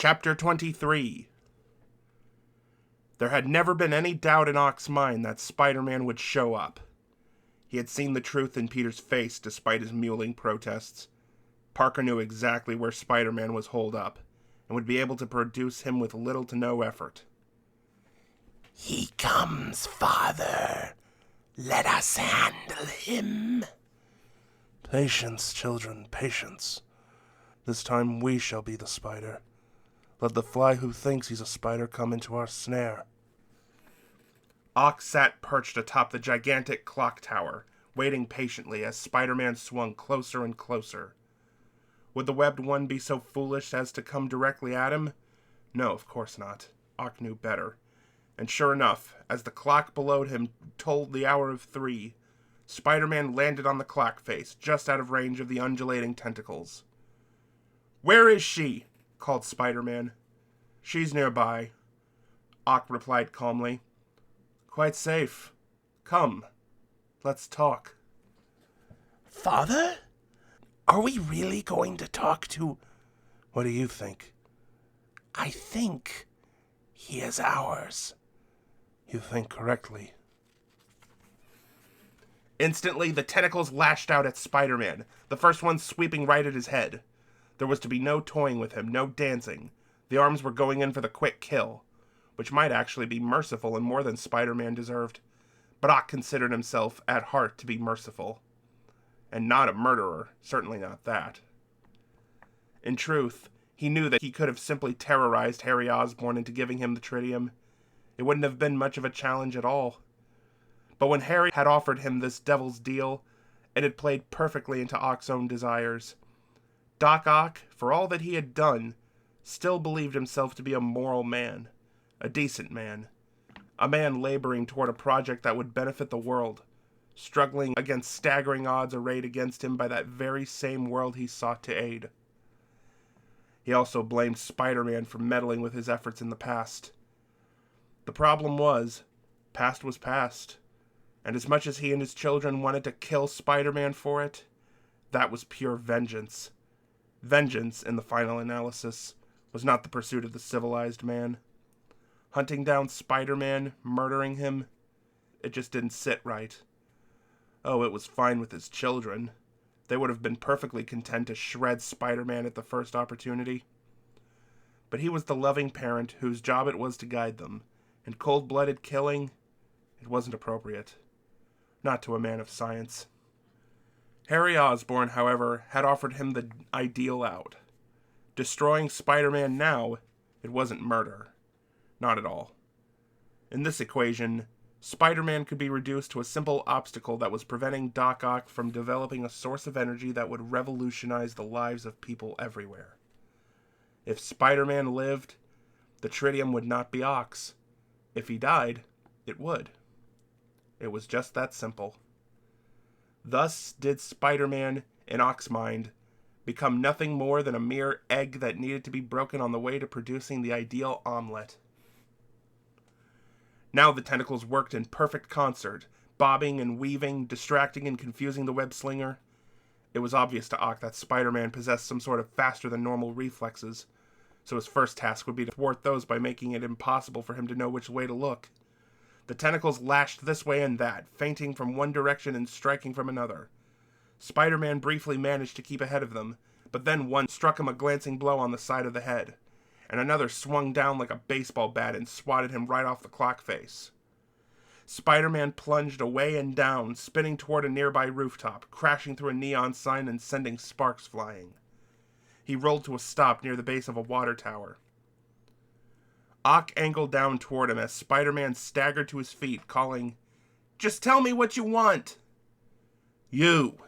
Chapter 23. There had never been any doubt in Ock's mind that Spider-Man would show up. He had seen the truth in Peter's face despite his mewling protests. Parker knew exactly where Spider-Man was holed up, and would be able to produce him with little to no effort. "He comes, Father. Let us handle him." "Patience, children, patience. This time we shall be the spider. Let the fly who thinks he's a spider come into our snare." Ock sat perched atop the gigantic clock tower, waiting patiently as Spider-Man swung closer and closer. Would the webbed one be so foolish as to come directly at him? No, of course not. Ock knew better. And sure enough, as the clock below him tolled the hour of 3, Spider-Man landed on the clock face, just out of range of the undulating tentacles. "Where is she?" called Spider-Man. "She's nearby," Ock replied calmly. "Quite safe. Come, let's talk." "Father? Are we really going to talk to..." "What do you think?" "I think he is ours." "You think correctly." Instantly, the tentacles lashed out at Spider-Man, the first one sweeping right at his head. There was to be no toying with him, no dancing. The arms were going in for the quick kill, which might actually be merciful and more than Spider-Man deserved. But Ock considered himself, at heart, to be merciful. And not a murderer, certainly not that. In truth, he knew that he could have simply terrorized Harry Osborn into giving him the tritium. It wouldn't have been much of a challenge at all. But when Harry had offered him this devil's deal, it had played perfectly into Ock's own desires. Doc Ock, for all that he had done, still believed himself to be a moral man, a decent man, a man laboring toward a project that would benefit the world, struggling against staggering odds arrayed against him by that very same world he sought to aid. He also blamed Spider-Man for meddling with his efforts in the past. The problem was, past was past, and as much as he and his children wanted to kill Spider-Man for it, that was pure vengeance. Vengeance, in the final analysis, was not the pursuit of the civilized man. Hunting down Spider-Man, murdering him, it just didn't sit right. Oh, it was fine with his children. They would have been perfectly content to shred Spider-Man at the first opportunity. But he was the loving parent whose job it was to guide them, and cold-blooded killing, it wasn't appropriate. Not to a man of science. Harry Osborn, however, had offered him the ideal out. Destroying Spider-Man now, it wasn't murder. Not at all. In this equation, Spider-Man could be reduced to a simple obstacle that was preventing Doc Ock from developing a source of energy that would revolutionize the lives of people everywhere. If Spider-Man lived, the tritium would not be Ock's. If he died, it would. It was just that simple. Thus did Spider-Man, in Ock's mind, become nothing more than a mere egg that needed to be broken on the way to producing the ideal omelet. Now the tentacles worked in perfect concert, bobbing and weaving, distracting and confusing the web-slinger. It was obvious to Ock that Spider-Man possessed some sort of faster-than-normal reflexes, so his first task would be to thwart those by making it impossible for him to know which way to look. The tentacles lashed this way and that, feinting from one direction and striking from another. Spider-Man briefly managed to keep ahead of them, but then one struck him a glancing blow on the side of the head, and another swung down like a baseball bat and swatted him right off the clock face. Spider-Man plunged away and down, spinning toward a nearby rooftop, crashing through a neon sign and sending sparks flying. He rolled to a stop near the base of a water tower. Ock angled down toward him as Spider-Man staggered to his feet, calling, "Just tell me what you want!" "You!"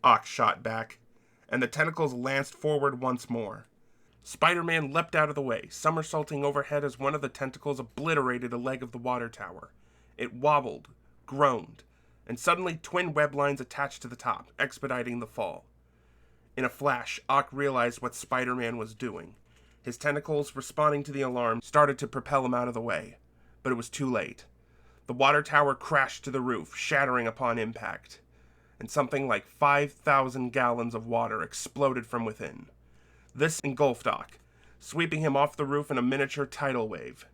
Ock shot back, and the tentacles lanced forward once more. Spider-Man leapt out of the way, somersaulting overhead as one of the tentacles obliterated a leg of the water tower. It wobbled, groaned, and suddenly twin web lines attached to the top, expediting the fall. In a flash, Ock realized what Spider-Man was doing. His tentacles, responding to the alarm, started to propel him out of the way. But it was too late. The water tower crashed to the roof, shattering upon impact. And something like 5,000 gallons of water exploded from within. This engulfed Ock, sweeping him off the roof in a miniature tidal wave.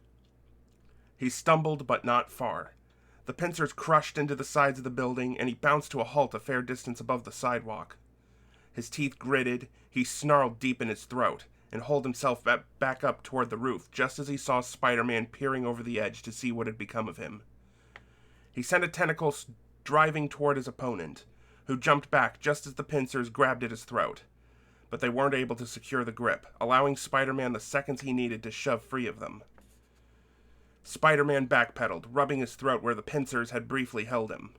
He stumbled, but not far. The pincers crushed into the sides of the building, and he bounced to a halt a fair distance above the sidewalk. His teeth gritted, he snarled deep in his throat, and hauled himself back up toward the roof, just as he saw Spider-Man peering over the edge to see what had become of him. He sent a tentacle driving toward his opponent, who jumped back just as the pincers grabbed at his throat. But they weren't able to secure the grip, allowing Spider-Man the seconds he needed to shove free of them. Spider-Man backpedaled, rubbing his throat where the pincers had briefly held him.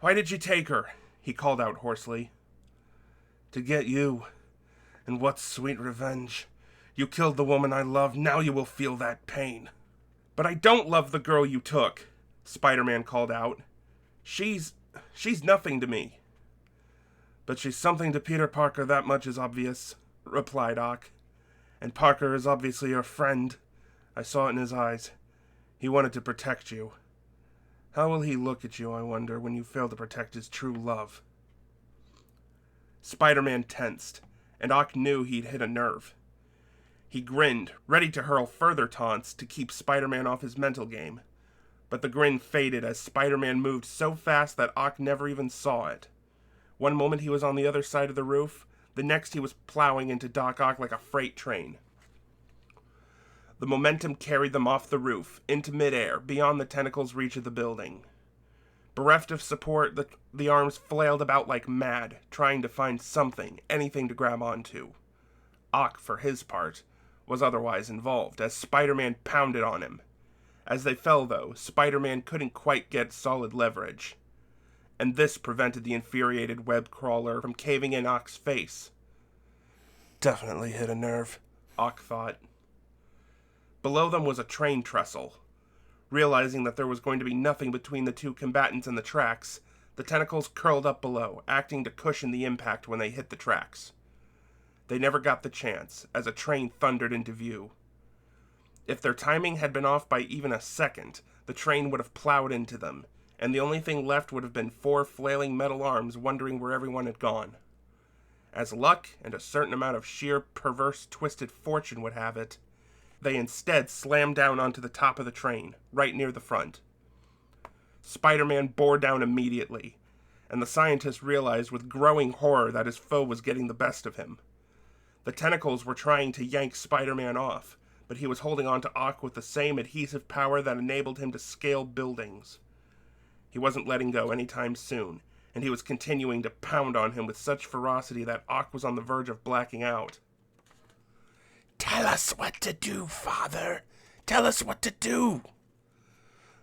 "Why did you take her?" he called out hoarsely. "To get you. And what sweet revenge. You killed the woman I love, now you will feel that pain." "But I don't love the girl you took," Spider-Man called out. She's nothing to me." "But she's something to Peter Parker, that much is obvious," replied Ock. "And Parker is obviously your friend. I saw it in his eyes. He wanted to protect you. How will he look at you, I wonder, when you fail to protect his true love?" Spider-Man tensed, and Ock knew he'd hit a nerve. He grinned, ready to hurl further taunts to keep Spider-Man off his mental game. But the grin faded as Spider-Man moved so fast that Ock never even saw it. One moment he was on the other side of the roof, the next he was plowing into Doc Ock like a freight train. The momentum carried them off the roof, into midair, beyond the tentacles' reach of the building. Bereft of support, the arms flailed about like mad, trying to find something, anything to grab onto. Ock, for his part, was otherwise involved, as Spider-Man pounded on him. As they fell, though, Spider-Man couldn't quite get solid leverage. And this prevented the infuriated web crawler from caving in Ock's face. Definitely hit a nerve, Ock thought. Below them was a train trestle. Realizing that there was going to be nothing between the two combatants and the tracks, the tentacles curled up below, acting to cushion the impact when they hit the tracks. They never got the chance, as a train thundered into view. If their timing had been off by even a second, the train would have plowed into them, and the only thing left would have been 4 flailing metal arms wondering where everyone had gone. As luck and a certain amount of sheer, perverse, twisted fortune would have it, they instead slammed down onto the top of the train, right near the front. Spider-Man bore down immediately, and the scientist realized with growing horror that his foe was getting the best of him. The tentacles were trying to yank Spider-Man off, but he was holding on to Ock with the same adhesive power that enabled him to scale buildings. He wasn't letting go anytime soon, and he was continuing to pound on him with such ferocity that Ock was on the verge of blacking out. "Tell us what to do, Father. Tell us what to do."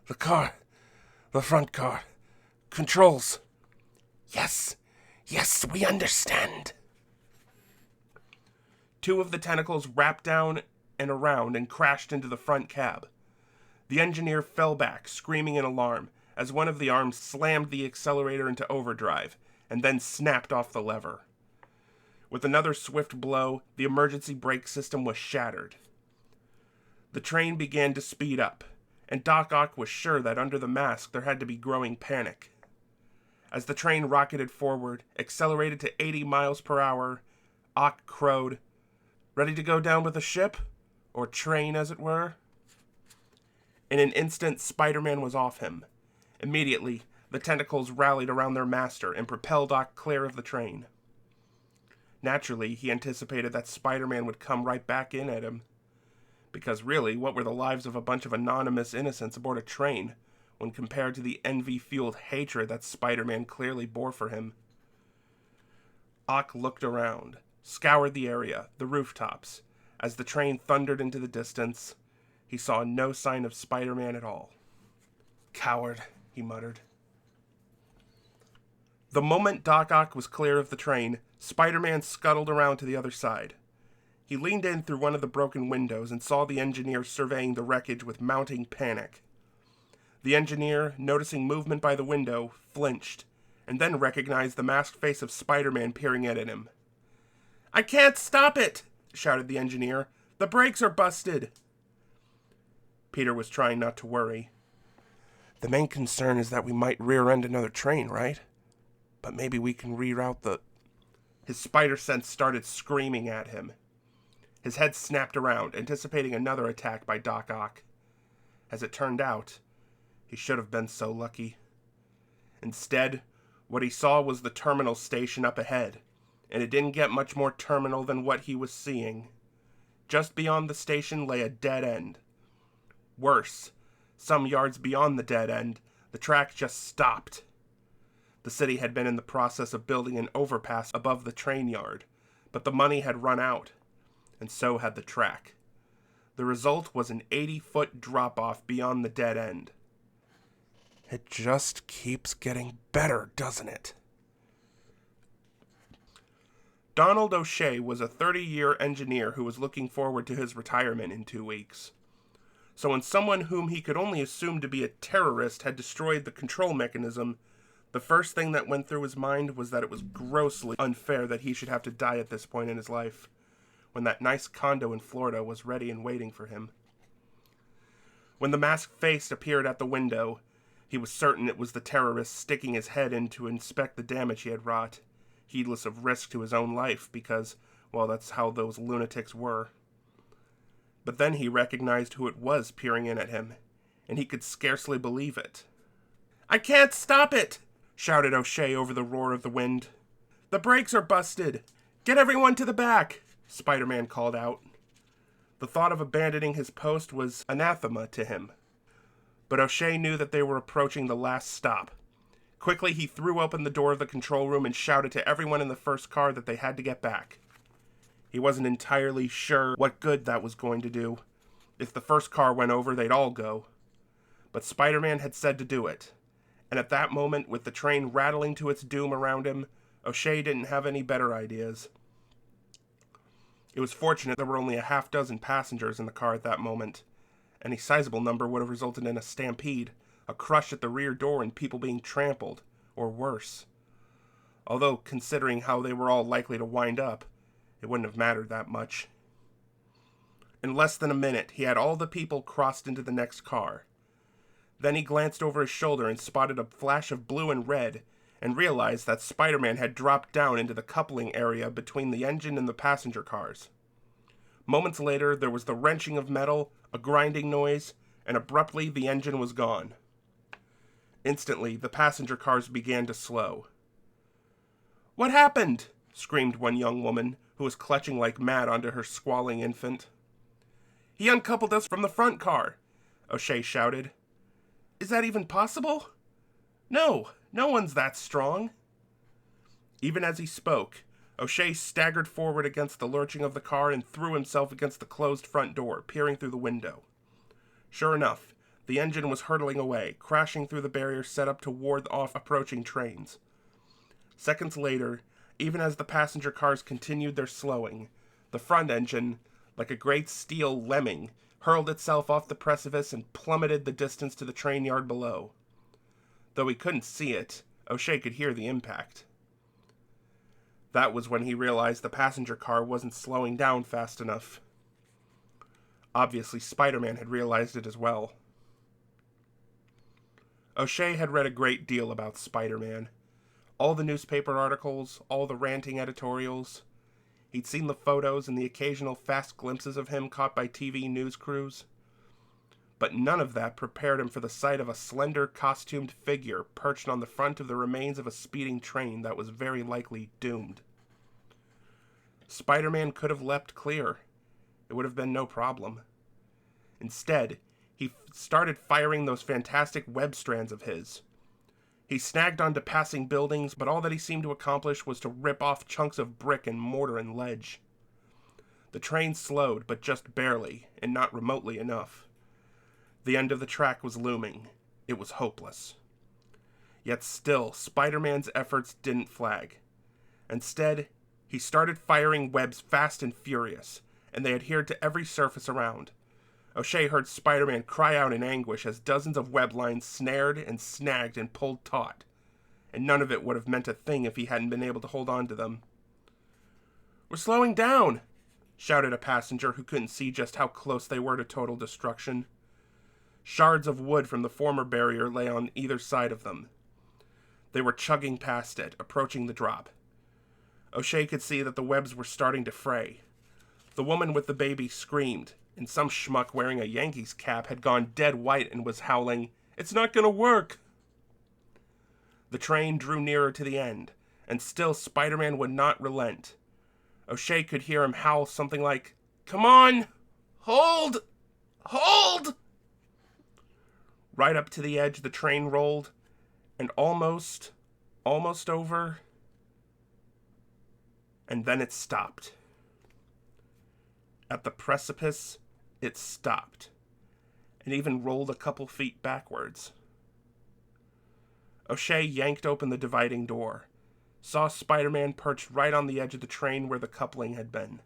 The car. The front car. Controls. Yes, we understand." 2 of the tentacles wrapped down and around and crashed into the front cab. The engineer fell back, screaming in alarm, as one of the arms slammed the accelerator into overdrive, and then snapped off the lever. With another swift blow, the emergency brake system was shattered. The train began to speed up, and Doc Ock was sure that under the mask there had to be growing panic. As the train rocketed forward, accelerated to 80 miles per hour, Ock crowed, "Ready to go down with the ship? Or train, as it were?" In an instant, Spider-Man was off him. Immediately, the tentacles rallied around their master and propelled Ock clear of the train. Naturally, he anticipated that Spider-Man would come right back in at him. Because really, what were the lives of a bunch of anonymous innocents aboard a train when compared to the envy-fueled hatred that Spider-Man clearly bore for him? Ock looked around, scoured the area, the rooftops. As the train thundered into the distance, he saw no sign of Spider-Man at all. "Coward," he muttered. The moment Doc Ock was clear of the train, Spider-Man scuttled around to the other side. He leaned in through one of the broken windows and saw the engineer surveying the wreckage with mounting panic. The engineer, noticing movement by the window, flinched, and then recognized the masked face of Spider-Man peering in at him. "I can't stop it!" shouted the engineer. "The brakes are busted!" Peter was trying not to worry. "The main concern is that we might rear-end another train, right? But maybe we can reroute the..." His spider sense started screaming at him. His head snapped around, anticipating another attack by Doc Ock. As it turned out, he should have been so lucky. Instead, what he saw was the terminal station up ahead, and it didn't get much more terminal than what he was seeing. Just beyond the station lay a dead end. Worse, some yards beyond the dead end, the track just stopped. The city had been in the process of building an overpass above the train yard, but the money had run out, and so had the track. The result was an 80-foot drop-off beyond the dead end. It just keeps getting better, doesn't it? Donald O'Shea was a 30-year engineer who was looking forward to his retirement in 2 weeks. So when someone whom he could only assume to be a terrorist had destroyed the control mechanism, the first thing that went through his mind was that it was grossly unfair that he should have to die at this point in his life, when that nice condo in Florida was ready and waiting for him. When the masked face appeared at the window, he was certain it was the terrorist sticking his head in to inspect the damage he had wrought, heedless of risk to his own life because, well, that's how those lunatics were. But then he recognized who it was peering in at him, and he could scarcely believe it. "I can't stop it!" shouted O'Shea over the roar of the wind. "The brakes are busted! Get everyone to the back!" Spider-Man called out. The thought of abandoning his post was anathema to him. But O'Shea knew that they were approaching the last stop. Quickly, he threw open the door of the control room and shouted to everyone in the first car that they had to get back. He wasn't entirely sure what good that was going to do. If the first car went over, they'd all go. But Spider-Man had said to do it. And at that moment, with the train rattling to its doom around him, O'Shea didn't have any better ideas. It was fortunate there were only a half-dozen passengers in the car at that moment. Any sizable number would have resulted in a stampede, a crush at the rear door, and people being trampled, or worse. Although, considering how they were all likely to wind up, it wouldn't have mattered that much. In less than a minute, he had all the people crossed into the next car. Then he glanced over his shoulder and spotted a flash of blue and red, and realized that Spider-Man had dropped down into the coupling area between the engine and the passenger cars. Moments later, there was the wrenching of metal, a grinding noise, and abruptly the engine was gone. Instantly, the passenger cars began to slow. "What happened?" screamed one young woman, who was clutching like mad onto her squalling infant. "He uncoupled us from the front car," O'Shea shouted. "Is that even possible?" No one's that strong." Even as he spoke, O'Shea staggered forward against the lurching of the car and threw himself against the closed front door, peering through the window. Sure enough, the engine was hurtling away, crashing through the barrier set up to ward off approaching trains. Seconds later, even as the passenger cars continued their slowing, the front engine, like a great steel lemming, hurled itself off the precipice and plummeted the distance to the train yard below. Though he couldn't see it, O'Shea could hear the impact. That was when he realized the passenger car wasn't slowing down fast enough. Obviously, Spider-Man had realized it as well. O'Shea had read a great deal about Spider-Man. All the newspaper articles, all the ranting editorials. He'd seen the photos and the occasional fast glimpses of him caught by TV news crews. But none of that prepared him for the sight of a slender, costumed figure perched on the front of the remains of a speeding train that was very likely doomed. Spider-Man could have leapt clear. It would have been no problem. Instead, he started firing those fantastic web strands of his. He snagged onto passing buildings, but all that he seemed to accomplish was to rip off chunks of brick and mortar and ledge. The train slowed, but just barely, and not remotely enough. The end of the track was looming. It was hopeless. Yet still, Spider-Man's efforts didn't flag. Instead, he started firing webs fast and furious, and they adhered to every surface around. O'Shea heard Spider-Man cry out in anguish as dozens of web lines snared and snagged and pulled taut, and none of it would have meant a thing if he hadn't been able to hold on to them. "We're slowing down!" shouted a passenger who couldn't see just how close they were to total destruction. Shards of wood from the former barrier lay on either side of them. They were chugging past it, approaching the drop. O'Shea could see that the webs were starting to fray. The woman with the baby screamed, and some schmuck wearing a Yankees cap had gone dead white and was howling, "It's not gonna work!" The train drew nearer to the end, and still Spider-Man would not relent. O'Shea could hear him howl something like, "Come on! Hold! Hold!" Right up to the edge the train rolled, and almost over, and then it stopped. At the precipice, it stopped, and even rolled a couple feet backwards. O'Shea yanked open the dividing door, saw Spider-Man perched right on the edge of the train where the coupling had been.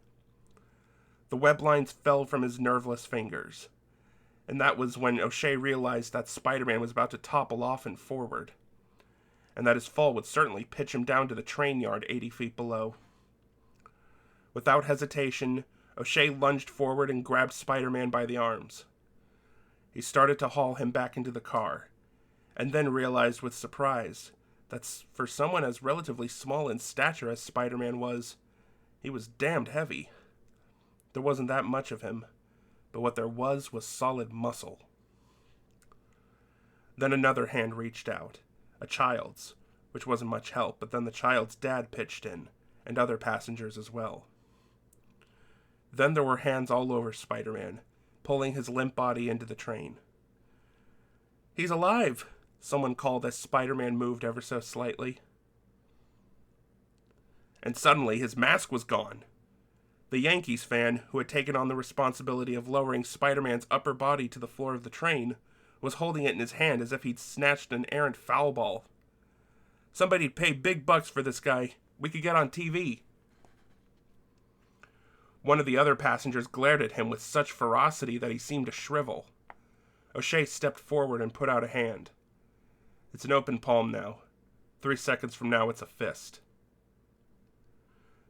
The web lines fell from his nerveless fingers, and that was when O'Shea realized that Spider-Man was about to topple off and forward, and that his fall would certainly pitch him down to the train yard 80 feet below. Without hesitation, O'Shea lunged forward and grabbed Spider-Man by the arms. He started to haul him back into the car, and then realized with surprise that for someone as relatively small in stature as Spider-Man was, he was damned heavy. There wasn't that much of him, but what there was solid muscle. Then another hand reached out, a child's, which wasn't much help, but then the child's dad pitched in, and other passengers as well. Then there were hands all over Spider-Man, pulling his limp body into the train. "He's alive!" someone called as Spider-Man moved ever so slightly. And suddenly his mask was gone. The Yankees fan, who had taken on the responsibility of lowering Spider-Man's upper body to the floor of the train, was holding it in his hand as if he'd snatched an errant foul ball. "Somebody'd pay big bucks for this guy. We could get on TV." One of the other passengers glared at him with such ferocity that he seemed to shrivel. O'Shea stepped forward and put out a hand. "It's an open palm now. 3 seconds from now, it's a fist."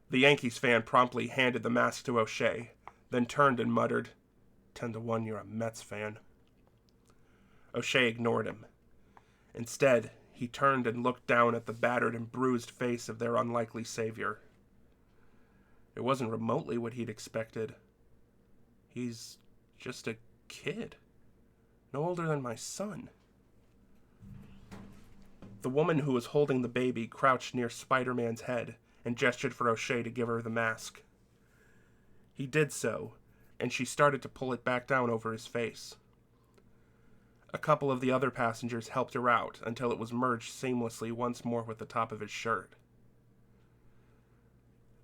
The Yankees fan promptly handed the mask to O'Shea, then turned and muttered, 10-1, you're a Mets fan." O'Shea ignored him. Instead, he turned and looked down at the battered and bruised face of their unlikely savior. It wasn't remotely what he'd expected. "He's just a kid. No older than my son." The woman who was holding the baby crouched near Spider-Man's head and gestured for O'Shea to give her the mask. He did so, and she started to pull it back down over his face. A couple of the other passengers helped her out until it was merged seamlessly once more with the top of his shirt.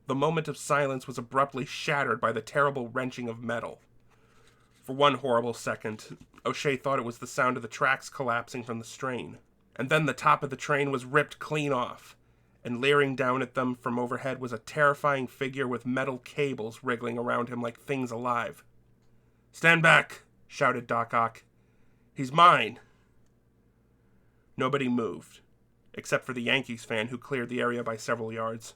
The moment of silence was abruptly shattered by the terrible wrenching of metal. For one horrible second, O'Shea thought it was the sound of the tracks collapsing from the strain. And then the top of the train was ripped clean off, and leering down at them from overhead was a terrifying figure with metal cables wriggling around him like things alive. "Stand back!" shouted Doc Ock. "He's mine!" Nobody moved, except for the Yankees fan who cleared the area by several yards.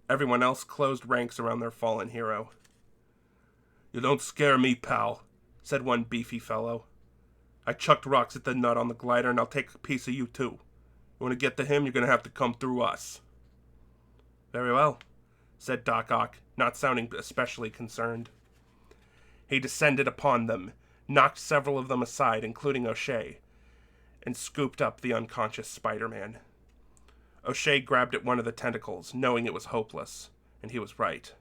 Everyone else closed ranks around their fallen hero. "You don't scare me, pal," said one beefy fellow. "I chucked rocks at the nut on the glider, and I'll take a piece of you too. You want to get to him, you're going to have to come through us." "Very well," said Doc Ock, not sounding especially concerned. He descended upon them, knocked several of them aside, including O'Shea, and scooped up the unconscious Spider-Man. O'Shea grabbed at one of the tentacles, knowing it was hopeless, and he was right.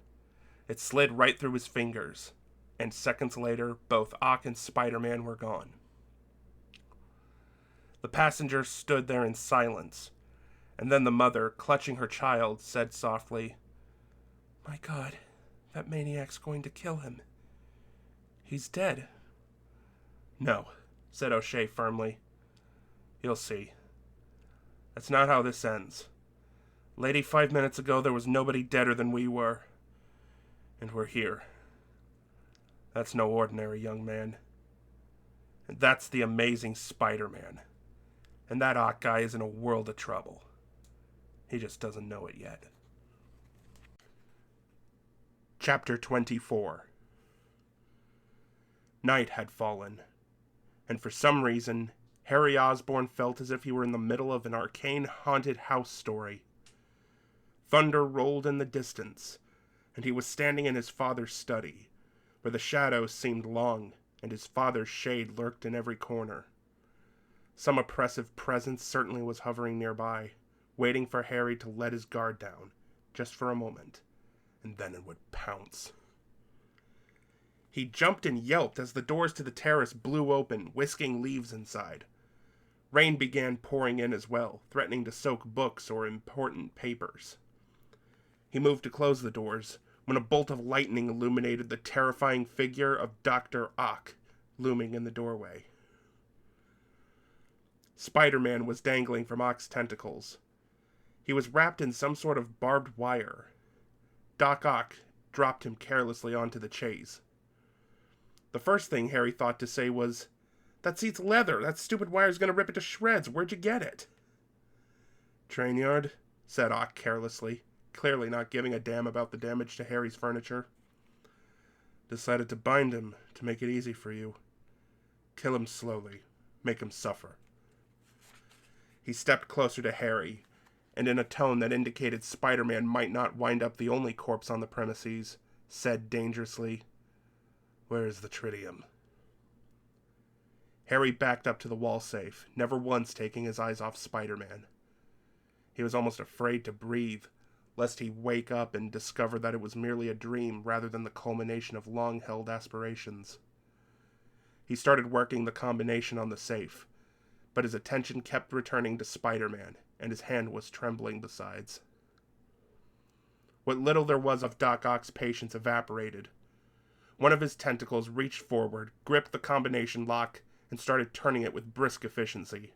It slid right through his fingers, and seconds later, both Ock and Spider-Man were gone. The passengers stood there in silence, and then the mother, clutching her child, said softly, "My God, that maniac's going to kill him. He's dead." "No," said O'Shea firmly. "You'll see. That's not how this ends. Lady, 5 minutes ago there was nobody deader than we were. And we're here. That's no ordinary young man. And that's the amazing Spider-Man. And that Ock guy is in a world of trouble. He just doesn't know it yet." Chapter 24. Night had fallen, and for some reason, Harry Osborn felt as if he were in the middle of an arcane haunted house story. Thunder rolled in the distance, and he was standing in his father's study, where the shadows seemed long, and his father's shade lurked in every corner. Some oppressive presence certainly was hovering nearby, waiting for Harry to let his guard down, just for a moment, and then it would pounce. He jumped and yelped as the doors to the terrace blew open, whisking leaves inside. Rain began pouring in as well, threatening to soak books or important papers. He moved to close the doors, when a bolt of lightning illuminated the terrifying figure of Dr. Ock, looming in the doorway. Spider-Man was dangling from Ock's tentacles. He was wrapped in some sort of barbed wire. Doc Ock dropped him carelessly onto the chaise. The first thing Harry thought to say was, "That seat's leather. That stupid wire's gonna rip it to shreds. Where'd you get it?" "Train yard," said Ock carelessly, clearly not giving a damn about the damage to Harry's furniture. "Decided to bind him to make it easy for you. Kill him slowly. Make him suffer." He stepped closer to Harry, and in a tone that indicated Spider-Man might not wind up the only corpse on the premises, said dangerously, "Where is the tritium?" Harry backed up to the wall safe, never once taking his eyes off Spider-Man. He was almost afraid to breathe, lest he wake up and discover that it was merely a dream rather than the culmination of long-held aspirations. He started working the combination on the safe, but his attention kept returning to Spider-Man, and his hand was trembling besides. What little there was of Doc Ock's patience evaporated. One of his tentacles reached forward, gripped the combination lock, and started turning it with brisk efficiency.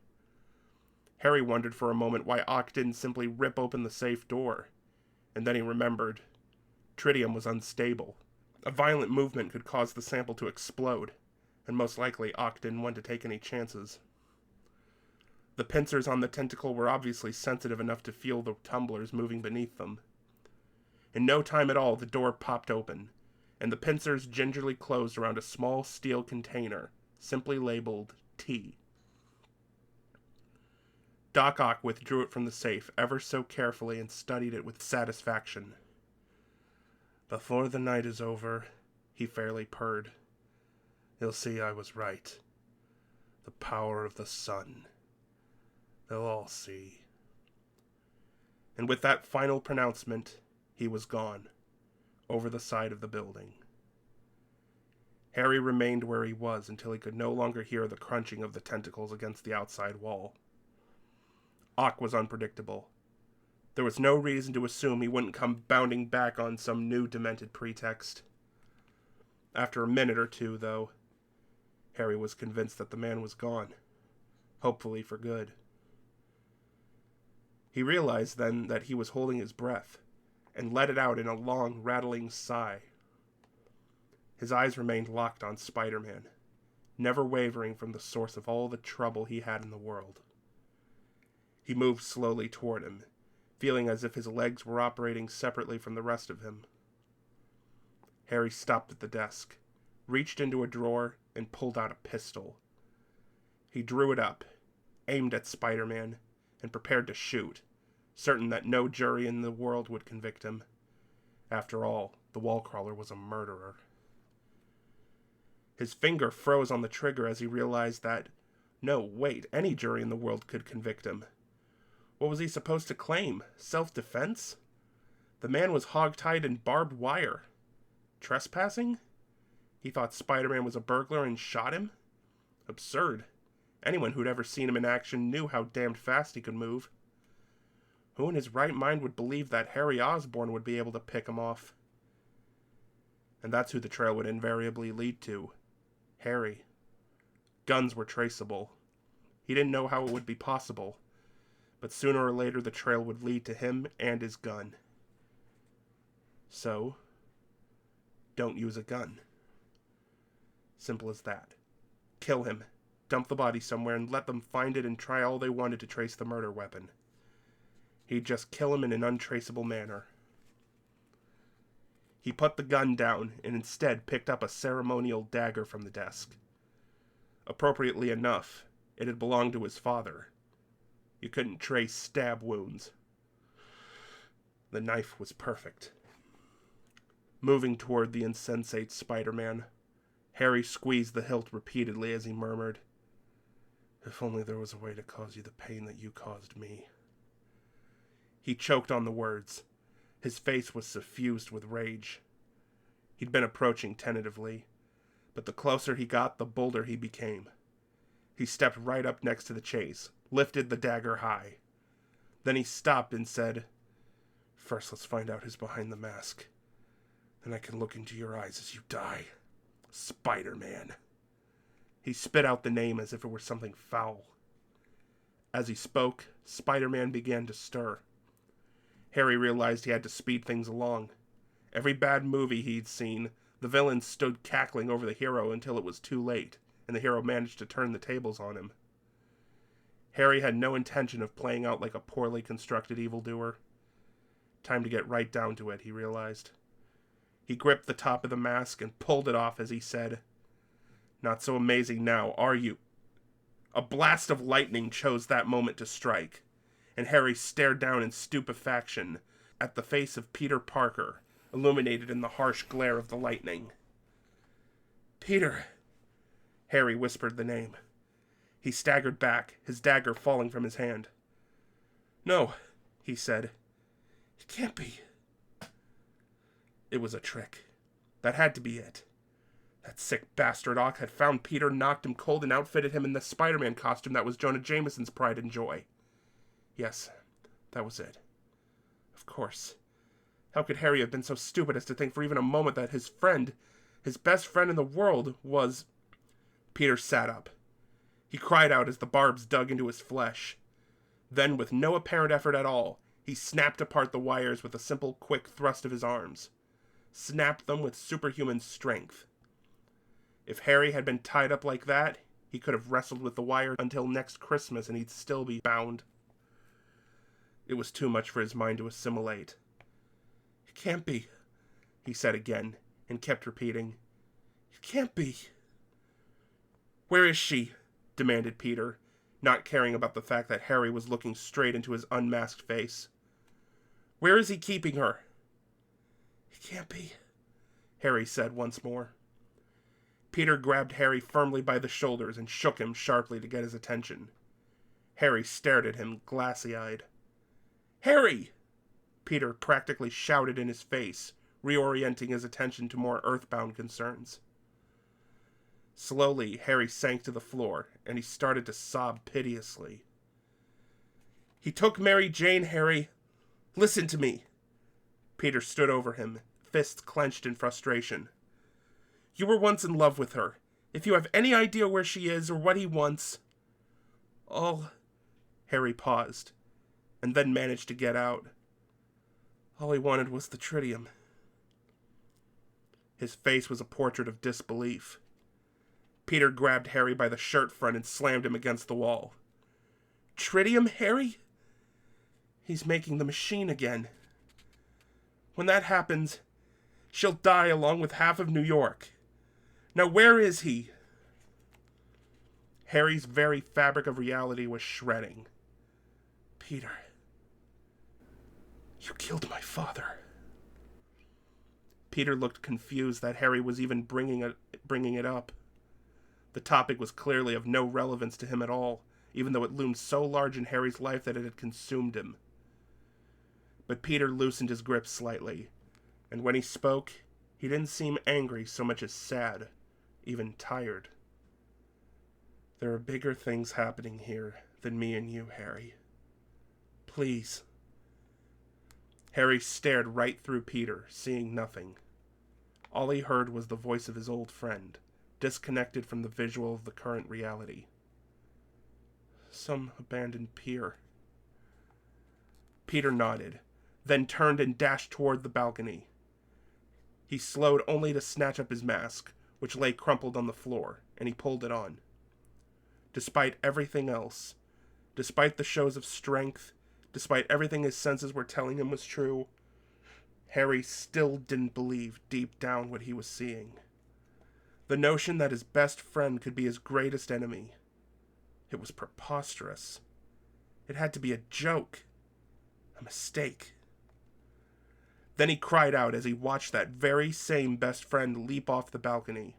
Harry wondered for a moment why Ock didn't simply rip open the safe door, and then he remembered. Tritium was unstable. A violent movement could cause the sample to explode, and most likely Ock didn't want to take any chances. The pincers on the tentacle were obviously sensitive enough to feel the tumblers moving beneath them. In no time at all, the door popped open, and the pincers gingerly closed around a small steel container, simply labeled Tea. Doc Ock withdrew it from the safe ever so carefully and studied it with satisfaction. "Before the night is over," he fairly purred, "you'll see I was right. The power of the sun. They'll all see." And with that final pronouncement, he was gone, over the side of the building. Harry remained where he was until he could no longer hear the crunching of the tentacles against the outside wall. Ock was unpredictable. There was no reason to assume he wouldn't come bounding back on some new demented pretext. After a minute or two, though, Harry was convinced that the man was gone, hopefully for good. He realized then that he was holding his breath, and let it out in a long, rattling sigh. His eyes remained locked on Spider-Man, never wavering from the source of all the trouble he had in the world. He moved slowly toward him, feeling as if his legs were operating separately from the rest of him. Harry stopped at the desk, reached into a drawer, and pulled out a pistol. He drew it up, aimed at Spider-Man, and prepared to shoot, certain that no jury in the world would convict him. After all, the wall-crawler was a murderer. His finger froze on the trigger as he realized that, no, wait, any jury in the world could convict him. What was he supposed to claim? Self-defense? The man was hog-tied in barbed wire. Trespassing? He thought Spider-Man was a burglar and shot him? Absurd. Anyone who'd ever seen him in action knew how damned fast he could move. Who in his right mind would believe that Harry Osborn would be able to pick him off? And that's who the trail would invariably lead to. Harry. Guns were traceable. He didn't know how it would be possible, but sooner or later the trail would lead to him and his gun. So, don't use a gun. Simple as that. Kill him, dump the body somewhere, and let them find it and try all they wanted to trace the murder weapon. He'd just kill him in an untraceable manner. He put the gun down and instead picked up a ceremonial dagger from the desk. Appropriately enough, it had belonged to his father. You couldn't trace stab wounds. The knife was perfect. moving toward the insensate Spider-Man. Harry squeezed the hilt repeatedly as he murmured, "If only there was a way to cause you the pain that you caused me." He choked on the words. His face was suffused with rage. He'd been approaching tentatively, but the closer he got, the bolder he became. He stepped right up next to the chase, lifted the dagger high. Then he stopped and said, "First, let's find out who's behind the mask. Then I can look into your eyes as you die. Spider-Man." He spit out the name as if it were something foul. As he spoke, Spider-Man began to stir. Harry realized he had to speed things along. Every bad movie he'd seen, the villain stood cackling over the hero until it was too late, and the hero managed to turn the tables on him. Harry had no intention of playing out like a poorly constructed evildoer. Time to get right down to it, he realized. He gripped the top of the mask and pulled it off as he said, "Not so amazing now, are you?" A blast of lightning chose that moment to strike, and Harry stared down in stupefaction at the face of Peter Parker, illuminated in the harsh glare of the lightning. "Peter," Harry whispered the name. He staggered back, his dagger falling from his hand. "No," he said. "It can't be." It was a trick. That had to be it. That sick bastard Ock had found Peter, knocked him cold, and outfitted him in the Spider-Man costume that was Jonah Jameson's pride and joy. Yes, that was it. Of course. How could Harry have been so stupid as to think for even a moment that his friend, his best friend in the world, was... Peter sat up. He cried out as the barbs dug into his flesh. Then, with no apparent effort at all, he snapped apart the wires with a simple, quick thrust of his arms. Snapped them with superhuman strength. If Harry had been tied up like that, he could have wrestled with the wire until next Christmas and he'd still be bound. It was too much for his mind to assimilate. "It can't be," he said again, and kept repeating, "It can't be." "Where is she?" demanded Peter, not caring about the fact that Harry was looking straight into his unmasked face. "Where is he keeping her?" "It can't be," Harry said once more. Peter grabbed Harry firmly by the shoulders and shook him sharply to get his attention. Harry stared at him, glassy-eyed. "Harry!" Peter practically shouted in his face, reorienting his attention to more earthbound concerns. Slowly, Harry sank to the floor, and he started to sob piteously. "He took Mary Jane, Harry. Listen to me." Peter stood over him, fists clenched in frustration. "You were once in love with her. If you have any idea where she is or what he wants..." Harry paused, and then managed to get out. "All he wanted was the tritium." His face was a portrait of disbelief. Peter grabbed Harry by the shirt front and slammed him against the wall. "Tritium, Harry? He's making the machine again. When that happens, she'll die along with half of New York. Now where is he?" Harry's very fabric of reality was shredding. "Peter, you killed my father." Peter looked confused that Harry was even bringing it up. The topic was clearly of no relevance to him at all, even though it loomed so large in Harry's life that it had consumed him. But Peter loosened his grip slightly, and when he spoke, he didn't seem angry so much as sad, even tired. "There are bigger things happening here than me and you, Harry. Please." Harry stared right through Peter, seeing nothing. All he heard was the voice of his old friend, disconnected from the visual of the current reality. "Some abandoned pier." Peter nodded, then turned and dashed toward the balcony. He slowed only to snatch up his mask, which lay crumpled on the floor, and he pulled it on. Despite everything else, despite the shows of strength, despite everything his senses were telling him was true, Harry still didn't believe deep down what he was seeing. The notion that his best friend could be his greatest enemy. It was preposterous. It had to be a joke. A mistake. Then he cried out as he watched that very same best friend leap off the balcony.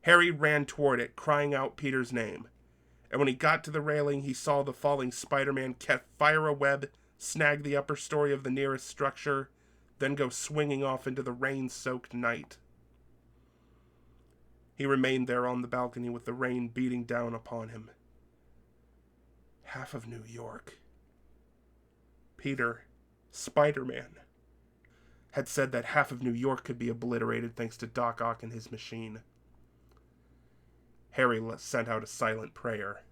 Harry ran toward it, crying out Peter's name. And when he got to the railing, he saw the falling Spider-Man fire a web, snag the upper story of the nearest structure, then go swinging off into the rain-soaked night. He remained there on the balcony with the rain beating down upon him. Half of New York. Peter, Spider-Man, had said that half of New York could be obliterated thanks to Doc Ock and his machine. Harry sent out a silent prayer.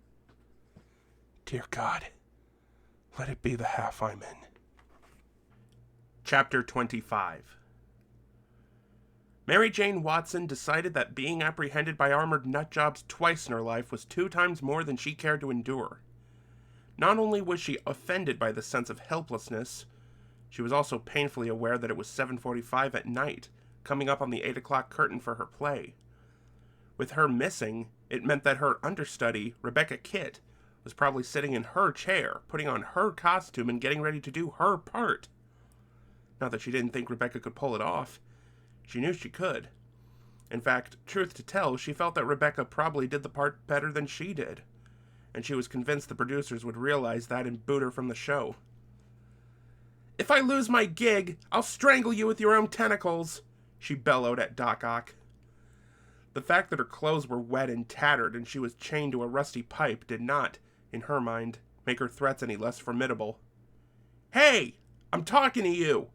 Dear God, let it be the half I'm in. Chapter 25. Mary Jane Watson decided that being apprehended by armored nutjobs twice in her life was 2 times more than she cared to endure. Not only was she offended by the sense of helplessness, she was also painfully aware that it was 7:45 at night, coming up on the 8 o'clock curtain for her play. With her missing, it meant that her understudy, Rebecca Kitt, was probably sitting in her chair, putting on her costume and getting ready to do her part. Not that she didn't think Rebecca could pull it off. She knew she could. In fact, truth to tell, she felt that Rebecca probably did the part better than she did, and she was convinced the producers would realize that and boot her from the show. "If I lose my gig, I'll strangle you with your own tentacles," she bellowed at Doc Ock. The fact that her clothes were wet and tattered and she was chained to a rusty pipe did not, in her mind, make her threats any less formidable. "Hey! I'm talking to you!"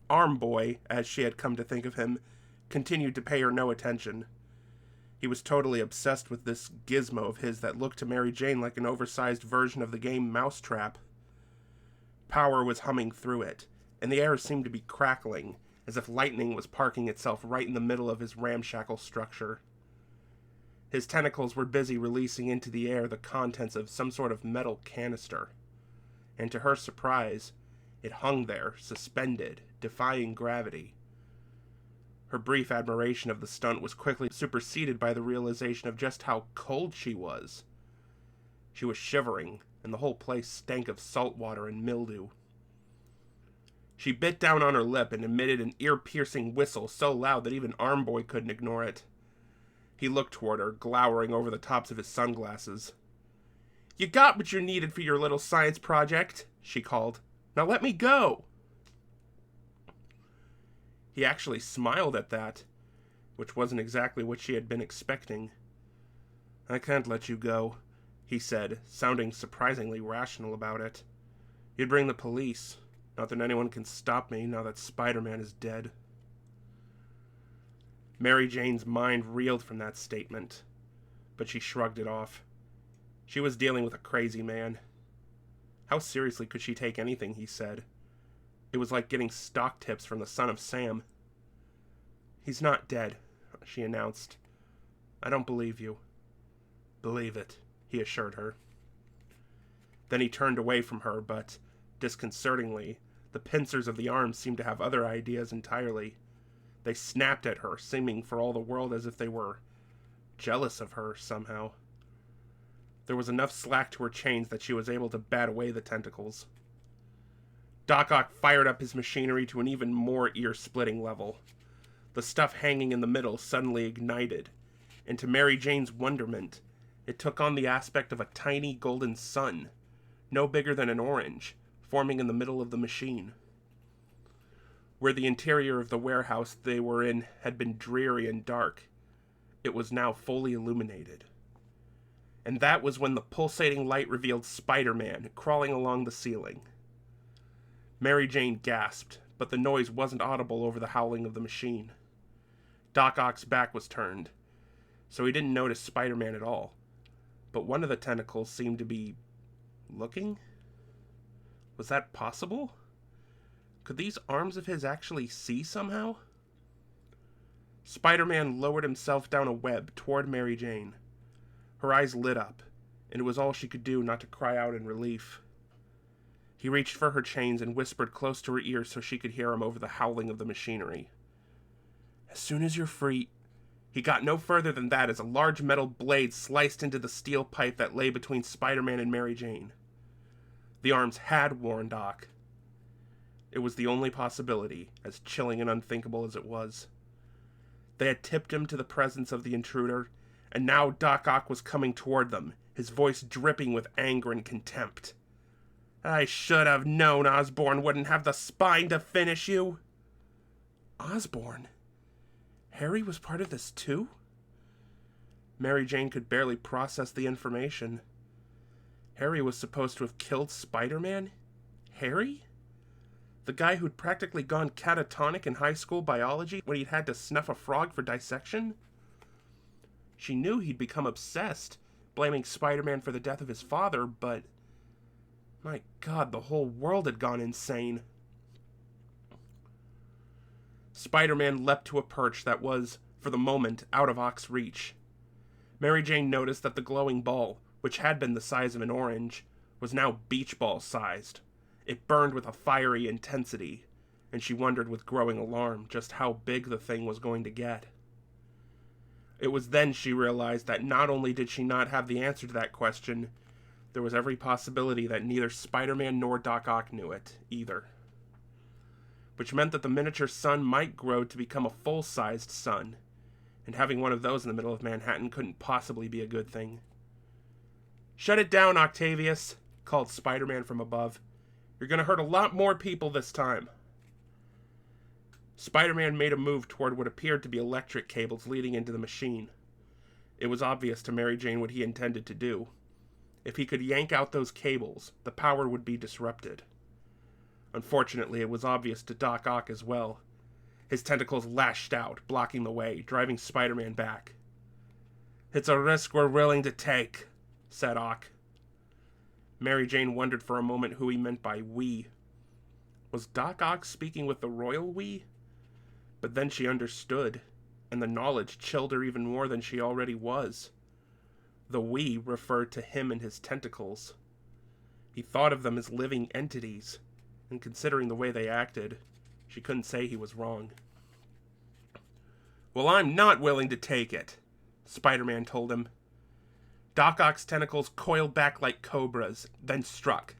Arm Boy, as she had come to think of him, continued to pay her no attention. He was totally obsessed with this gizmo of his that looked to Mary Jane like an oversized version of the game Mousetrap. Power was humming through it, and the air seemed to be crackling, as if lightning was parking itself right in the middle of his ramshackle structure. His tentacles were busy releasing into the air the contents of some sort of metal canister, and to her surprise, it hung there, suspended, defying gravity. Her brief admiration of the stunt was quickly superseded by the realization of just how cold she was. She was shivering, and the whole place stank of salt water and mildew. She bit down on her lip and emitted an ear-piercing whistle so loud that even Arm Boy couldn't ignore it. He looked toward her, glowering over the tops of his sunglasses. "You got what you needed for your little science project," she called. "Now let me go." He actually smiled at that, which wasn't exactly what she had been expecting. "I can't let you go," he said, sounding surprisingly rational about it. "You'd bring the police. Not that anyone can stop me now that Spider-Man is dead." Mary Jane's mind reeled from that statement, but she shrugged it off. She was dealing with a crazy man. How seriously could she take anything he said? It was like getting stock tips from the son of Sam. "He's not dead," she announced. "I don't believe you." "Believe it," he assured her. Then he turned away from her, but, disconcertingly, the pincers of the arms seemed to have other ideas entirely. They snapped at her, seeming for all the world as if they were jealous of her somehow. There was enough slack to her chains that she was able to bat away the tentacles. Doc Ock fired up his machinery to an even more ear-splitting level. The stuff hanging in the middle suddenly ignited, and to Mary Jane's wonderment, it took on the aspect of a tiny golden sun, no bigger than an orange, forming in the middle of the machine. Where the interior of the warehouse they were in had been dreary and dark, it was now fully illuminated. And that was when the pulsating light revealed Spider-Man crawling along the ceiling. Mary Jane gasped, but the noise wasn't audible over the howling of the machine. Doc Ock's back was turned, so he didn't notice Spider-Man at all. But one of the tentacles seemed to be looking? Was that possible? Could these arms of his actually see somehow? Spider-Man lowered himself down a web toward Mary Jane. Her eyes lit up, and it was all she could do not to cry out in relief. He reached for her chains and whispered close to her ear so she could hear him over the howling of the machinery. "As soon as you're free..." He got no further than that as a large metal blade sliced into the steel pipe that lay between Spider-Man and Mary Jane. The arms had worn Doc. It was the only possibility, as chilling and unthinkable as it was. They had tipped him to the presence of the intruder, and now Doc Ock was coming toward them, his voice dripping with anger and contempt. "I should have known Osborn wouldn't have the spine to finish you." Osborn? Harry was part of this too? Mary Jane could barely process the information. Harry was supposed to have killed Spider-Man? Harry? The guy who'd practically gone catatonic in high school biology when he'd had to snuff a frog for dissection? She knew he'd become obsessed, blaming Spider-Man for the death of his father, but... my God, the whole world had gone insane. Spider-Man leapt to a perch that was, for the moment, out of Ock's reach. Mary Jane noticed that the glowing ball, which had been the size of an orange, was now beach ball sized. It burned with a fiery intensity, and she wondered with growing alarm just how big the thing was going to get. It was then she realized that not only did she not have the answer to that question, there was every possibility that neither Spider-Man nor Doc Ock knew it, either. Which meant that the miniature sun might grow to become a full-sized sun, and having one of those in the middle of Manhattan couldn't possibly be a good thing. "Shut it down, Octavius," called Spider-Man from above. "You're gonna hurt a lot more people this time." Spider-Man made a move toward what appeared to be electric cables leading into the machine. It was obvious to Mary Jane what he intended to do. If he could yank out those cables, the power would be disrupted. Unfortunately, it was obvious to Doc Ock as well. His tentacles lashed out, blocking the way, driving Spider-Man back. "It's a risk we're willing to take," said Ock. Mary Jane wondered for a moment who he meant by we. Was Doc Ock speaking with the royal we? But then she understood, and the knowledge chilled her even more than she already was. The we referred to him and his tentacles. He thought of them as living entities, and considering the way they acted, she couldn't say he was wrong. "Well, I'm not willing to take it," Spider-Man told him. Doc Ock's tentacles coiled back like cobras, then struck.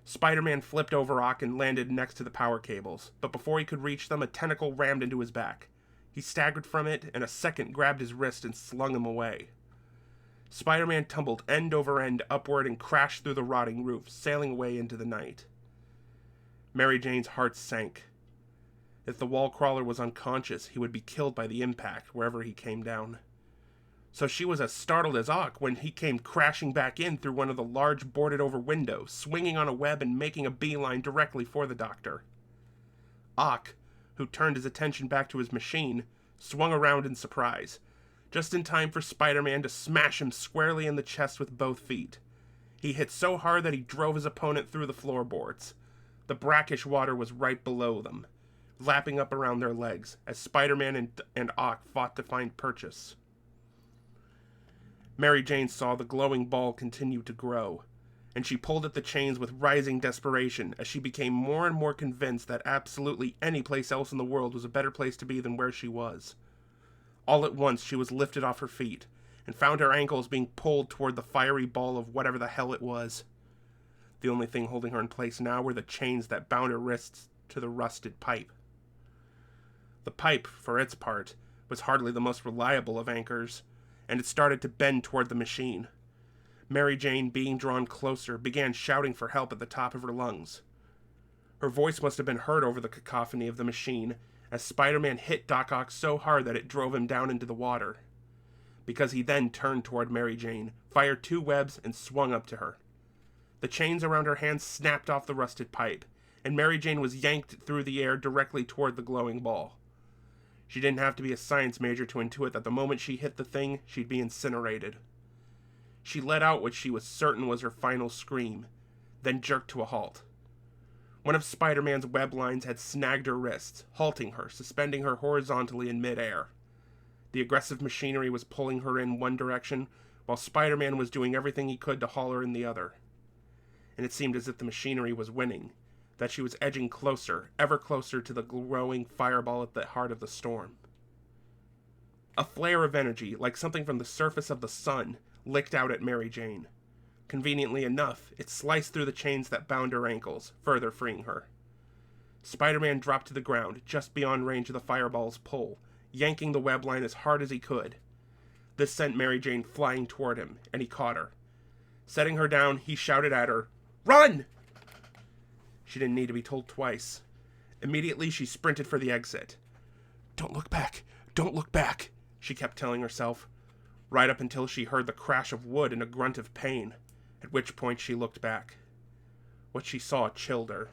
Spider-Man flipped over Ock and landed next to the power cables, but before he could reach them, a tentacle rammed into his back. He staggered from it, and a second grabbed his wrist and slung him away. Spider-Man tumbled end over end upward and crashed through the rotting roof, sailing away into the night. Mary Jane's heart sank. If the wall crawler was unconscious, he would be killed by the impact wherever he came down. So she was as startled as Ock when he came crashing back in through one of the large boarded-over windows, swinging on a web and making a beeline directly for the doctor. Ock, who turned his attention back to his machine, swung around in surprise, just in time for Spider-Man to smash him squarely in the chest with both feet. He hit so hard that he drove his opponent through the floorboards. The brackish water was right below them, lapping up around their legs, as Spider-Man and Ock fought to find purchase. Mary Jane saw the glowing ball continue to grow, and she pulled at the chains with rising desperation as she became more and more convinced that absolutely any place else in the world was a better place to be than where she was. All at once she was lifted off her feet, and found her ankles being pulled toward the fiery ball of whatever the hell it was. The only thing holding her in place now were the chains that bound her wrists to the rusted pipe. The pipe, for its part, was hardly the most reliable of anchors, and it started to bend toward the machine. Mary Jane, being drawn closer, began shouting for help at the top of her lungs. Her voice must have been heard over the cacophony of the machine, as Spider-Man hit Doc Ock so hard that it drove him down into the water. Because he then turned toward Mary Jane, fired 2 webs, and swung up to her. The chains around her hands snapped off the rusted pipe, and Mary Jane was yanked through the air directly toward the glowing ball. She didn't have to be a science major to intuit that the moment she hit the thing, she'd be incinerated. She let out what she was certain was her final scream, then jerked to a halt. One of Spider-Man's web lines had snagged her wrists, halting her, suspending her horizontally in midair. The aggressive machinery was pulling her in one direction, while Spider-Man was doing everything he could to haul her in the other. And it seemed as if the machinery was winning, that she was edging closer, ever closer to the glowing fireball at the heart of the storm. A flare of energy, like something from the surface of the sun, licked out at Mary Jane. Conveniently enough, it sliced through the chains that bound her ankles, further freeing her. Spider-Man dropped to the ground, just beyond range of the fireball's pull, yanking the web line as hard as he could. This sent Mary Jane flying toward him, and he caught her. Setting her down, he shouted at her, "Run!" She didn't need to be told twice. Immediately, she sprinted for the exit. "Don't look back! Don't look back!" she kept telling herself, right up until she heard the crash of wood and a grunt of pain, at which point she looked back. What she saw chilled her.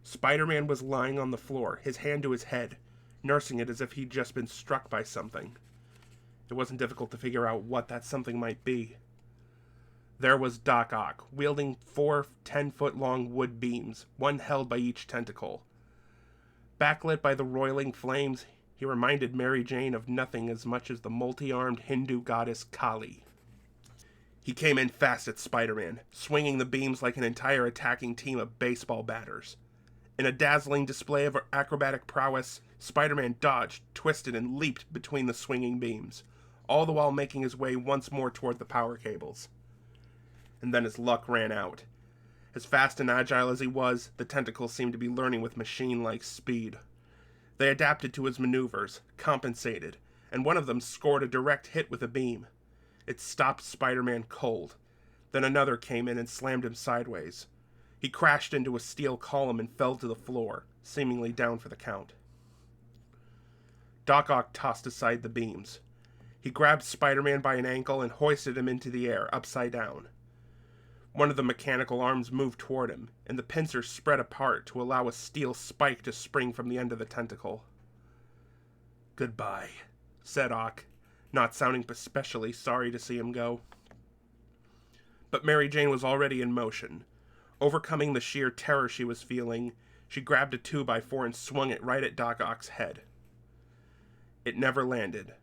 Spider-Man was lying on the floor, his hand to his head, nursing it as if he'd just been struck by something. It wasn't difficult to figure out what that something might be. There was Doc Ock, wielding 4 10-foot-long wood beams, one held by each tentacle. Backlit by the roiling flames, he reminded Mary Jane of nothing as much as the multi-armed Hindu goddess Kali. He came in fast at Spider-Man, swinging the beams like an entire attacking team of baseball batters. In a dazzling display of acrobatic prowess, Spider-Man dodged, twisted, and leaped between the swinging beams, all the while making his way once more toward the power cables. And then his luck ran out. As fast and agile as he was, the tentacles seemed to be learning with machine-like speed. They adapted to his maneuvers, compensated, and one of them scored a direct hit with a beam. It stopped Spider-Man cold. Then another came in and slammed him sideways. He crashed into a steel column and fell to the floor, seemingly down for the count. Doc Ock tossed aside the beams. He grabbed Spider-Man by an ankle and hoisted him into the air, upside down. One of the mechanical arms moved toward him, and the pincers spread apart to allow a steel spike to spring from the end of the tentacle. "Goodbye," said Ock, not sounding especially sorry to see him go. But Mary Jane was already in motion. Overcoming the sheer terror she was feeling, she grabbed a 2x4 and swung it right at Doc Ock's head. It never landed.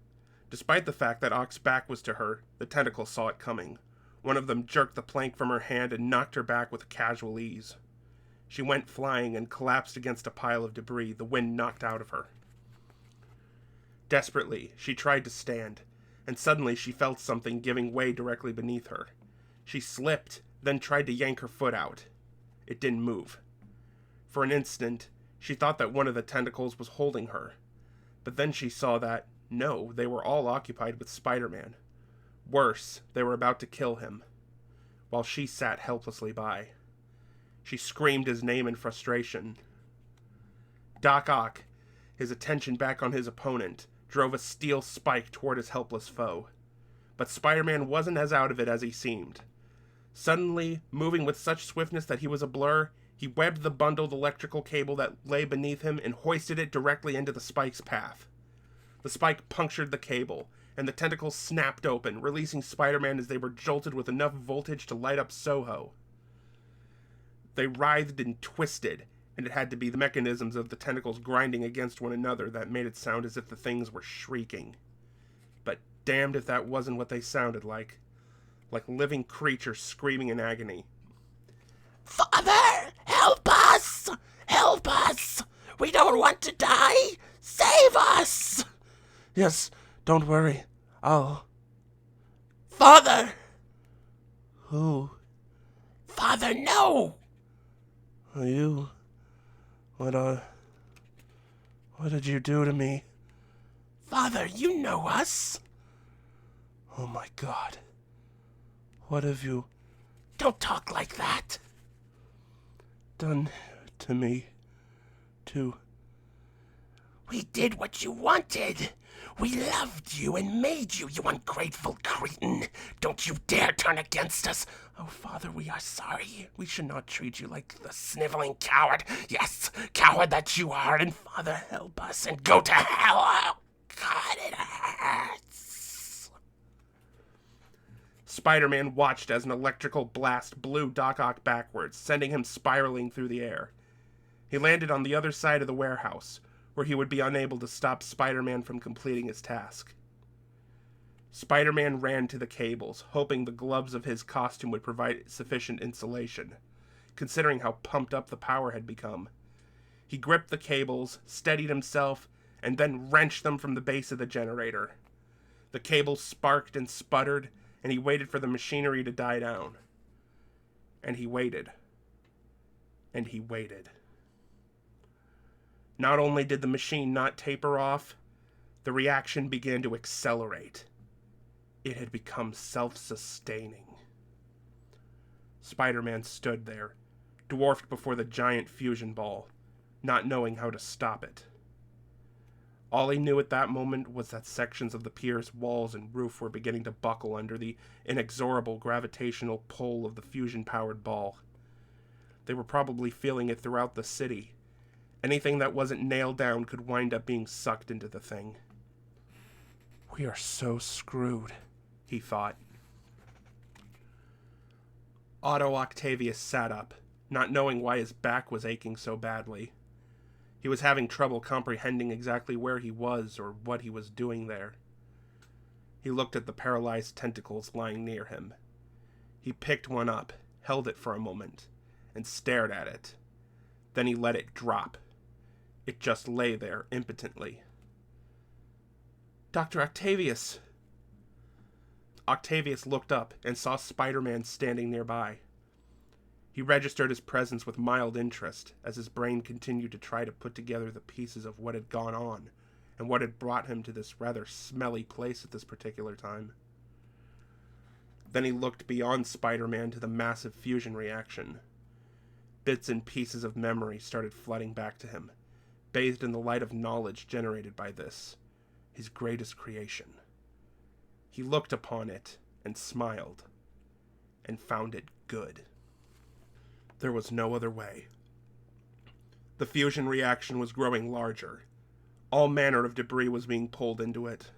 Despite the fact that Ock's back was to her, the tentacles saw it coming. One of them jerked the plank from her hand and knocked her back with casual ease. She went flying and collapsed against a pile of debris the wind knocked out of her. Desperately, she tried to stand, and suddenly she felt something giving way directly beneath her. She slipped, then tried to yank her foot out. It didn't move. For an instant, she thought that one of the tentacles was holding her. But then she saw that, no, they were all occupied with Spider-Man. Worse, they were about to kill him, while she sat helplessly by. She screamed his name in frustration. Doc Ock, his attention back on his opponent, drove a steel spike toward his helpless foe. But Spider-Man wasn't as out of it as he seemed. Suddenly, moving with such swiftness that he was a blur, he webbed the bundled electrical cable that lay beneath him and hoisted it directly into the spike's path. The spike punctured the cable, and the tentacles snapped open, releasing Spider-Man as they were jolted with enough voltage to light up Soho. They writhed and twisted, and it had to be the mechanisms of the tentacles grinding against one another that made it sound as if the things were shrieking. But damned if that wasn't what they sounded like living creatures screaming in agony. "Father, help us! Help us! We don't want to die! Save us!" "Yes, don't worry. I'll..." "Father! "Who? Father, no!" Are you? What did you do to me?" "Father, you know us." "Oh my God. What have you "Don't talk like that." done to me? "We did what you wanted. We loved you and made you, you ungrateful cretin. Don't you dare turn against us." "Oh, Father, we are sorry. We should not treat you like the sniveling coward. Yes, coward that you are. And Father, help us and go to hell. Oh, God, it hurts." Spider-Man watched as an electrical blast blew Doc Ock backwards, sending him spiraling through the air. He landed on the other side of the warehouse, where he would be unable to stop Spider-Man from completing his task. Spider-Man ran to the cables, hoping the gloves of his costume would provide sufficient insulation, considering how pumped up the power had become. He gripped the cables, steadied himself, and then wrenched them from the base of the generator. The cables sparked and sputtered, and he waited for the machinery to die down. And he waited. And he waited. Not only did the machine not taper off, the reaction began to accelerate. It had become self-sustaining. Spider-Man stood there, dwarfed before the giant fusion ball, not knowing how to stop it. All he knew at that moment was that sections of the pier's walls and roof were beginning to buckle under the inexorable gravitational pull of the fusion-powered ball. They were probably feeling it throughout the city. Anything that wasn't nailed down could wind up being sucked into the thing. We are so screwed, he thought. Otto Octavius sat up, not knowing why his back was aching so badly. He was having trouble comprehending exactly where he was or what he was doing there. He looked at the paralyzed tentacles lying near him. He picked one up, held it for a moment, and stared at it. Then he let it drop. It just lay there impotently. Dr. Octavius! Octavius looked up and saw Spider-Man standing nearby. He registered his presence with mild interest as his brain continued to try to put together the pieces of what had gone on and what had brought him to this rather smelly place at this particular time. Then he looked beyond Spider-Man to the massive fusion reaction. Bits and pieces of memory started flooding back to him, bathed in the light of knowledge generated by this, his greatest creation. He looked upon it and smiled, and found it good. There was no other way. The fusion reaction was growing larger. All manner of debris was being pulled into it.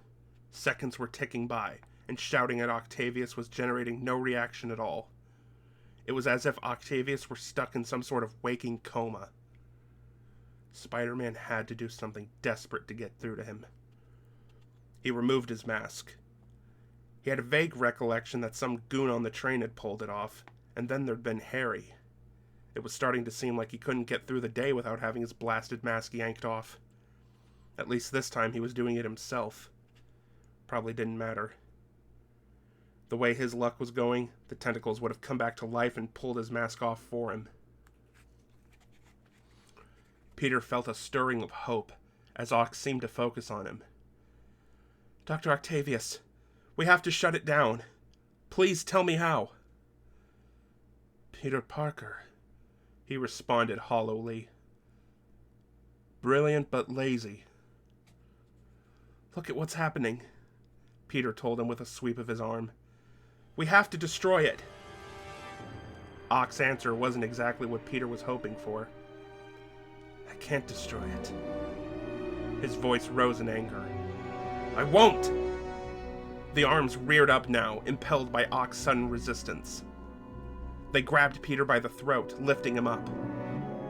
Seconds were ticking by, and shouting at Octavius was generating no reaction at all. It was as if Octavius were stuck in some sort of waking coma. Spider-Man had to do something desperate to get through to him. He removed his mask. He had a vague recollection that some goon on the train had pulled it off, and then there'd been Harry. It was starting to seem like he couldn't get through the day without having his blasted mask yanked off. At least this time he was doing it himself. Probably didn't matter. The way his luck was going, the tentacles would have come back to life and pulled his mask off for him. Peter felt a stirring of hope as Ox seemed to focus on him. Dr. Octavius, we have to shut it down. Please tell me how. Peter Parker, he responded hollowly. Brilliant but lazy. Look at what's happening, Peter told him with a sweep of his arm. We have to destroy it. Ock's answer wasn't exactly what Peter was hoping for. I can't destroy it. His voice rose in anger. I won't! The arms reared up now, impelled by Ock's sudden resistance. They grabbed Peter by the throat, lifting him up.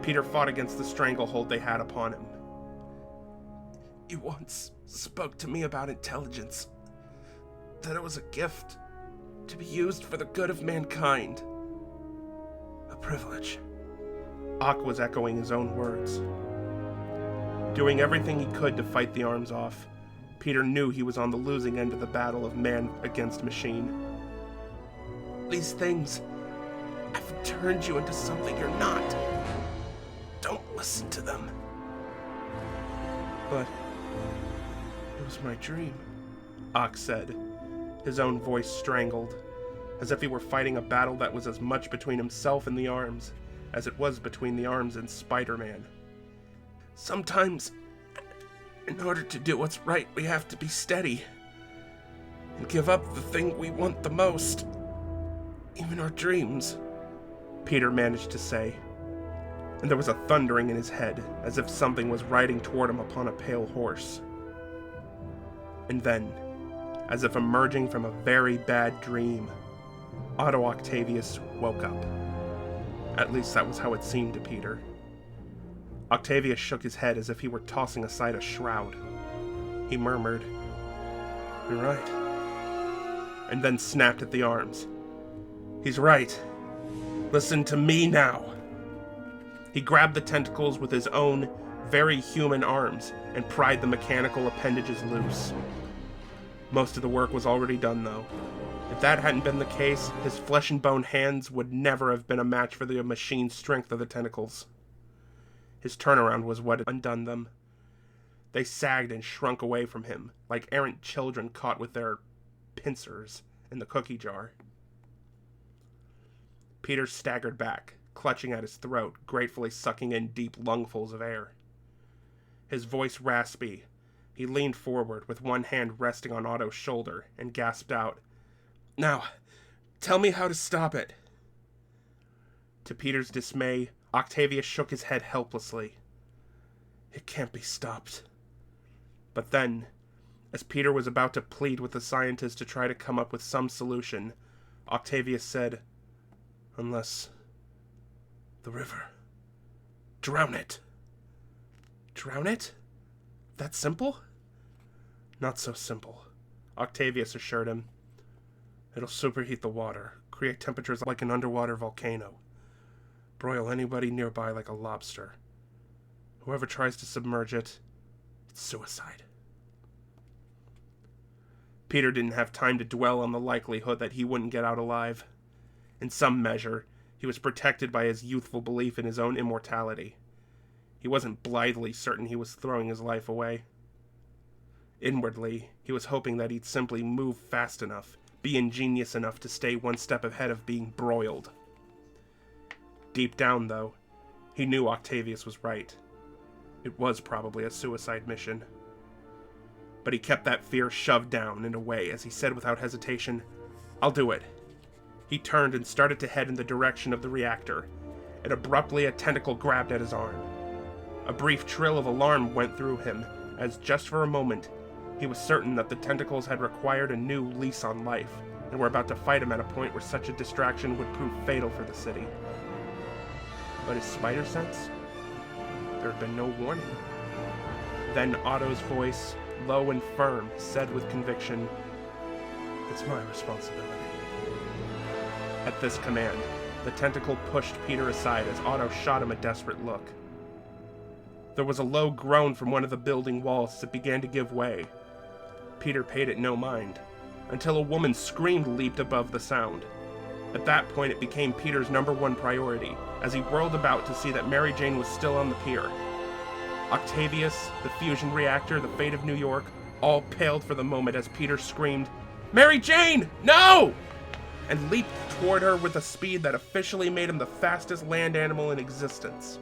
Peter fought against the stranglehold they had upon him. You once spoke to me about intelligence, that it was a gift to be used for the good of mankind. A privilege. Ock was echoing his own words. Doing everything he could to fight the arms off, Peter knew he was on the losing end of the battle of man against machine. These things have turned you into something you're not. Don't listen to them. But it was my dream, Ock said, his own voice strangled, as if he were fighting a battle that was as much between himself and the arms as it was between the arms and Spider-Man. Sometimes, in order to do what's right, we have to be steady and give up the thing we want the most, even our dreams, Peter managed to say. And there was a thundering in his head, as if something was riding toward him upon a pale horse. And then, as if emerging from a very bad dream, Otto Octavius woke up. At least that was how it seemed to Peter. Octavius shook his head as if he were tossing aside a shroud. He murmured, "You're right," and then snapped at the arms. "He's right. Listen to me now." He grabbed the tentacles with his own, very human arms and pried the mechanical appendages loose. Most of the work was already done, though. If that hadn't been the case, his flesh and bone hands would never have been a match for the machine strength of the tentacles. His turnaround was what had undone them. They sagged and shrunk away from him, like errant children caught with their pincers in the cookie jar. Peter staggered back, clutching at his throat, gratefully sucking in deep lungfuls of air. His voice raspy, he leaned forward with one hand resting on Otto's shoulder and gasped out, "Now, tell me how to stop it." To Peter's dismay, Octavius shook his head helplessly. "It can't be stopped." But then, as Peter was about to plead with the scientist to try to come up with some solution, Octavius said, "Unless the river. Drown it." "Drown it? That simple?" "Not so simple," Octavius assured him. "It'll superheat the water, create temperatures like an underwater volcano, broil anybody nearby like a lobster. Whoever tries to submerge it, it's suicide." Peter didn't have time to dwell on the likelihood that he wouldn't get out alive. In some measure, he was protected by his youthful belief in his own immortality. He wasn't blithely certain he was throwing his life away. Inwardly, he was hoping that he'd simply move fast enough, be ingenious enough to stay one step ahead of being broiled. Deep down, though, he knew Octavius was right. It was probably a suicide mission. But he kept that fear shoved down and away as he said without hesitation, "I'll do it." He turned and started to head in the direction of the reactor, and abruptly a tentacle grabbed at his arm. A brief trill of alarm went through him, as just for a moment, he was certain that the tentacles had acquired a new lease on life, and were about to fight him at a point where such a distraction would prove fatal for the city. But his spider sense? There had been no warning. Then Otto's voice, low and firm, said with conviction, "It's my responsibility." At this command, the tentacle pushed Peter aside as Otto shot him a desperate look. There was a low groan from one of the building walls as it began to give way. Peter paid it no mind, until a woman's scream leaped above the sound. At that point, it became Peter's #1 priority, as he whirled about to see that Mary Jane was still on the pier. Octavius, the fusion reactor, the fate of New York, all paled for the moment as Peter screamed, "Mary Jane, no!" and leaped toward her with a speed that officially made him the fastest land animal in existence.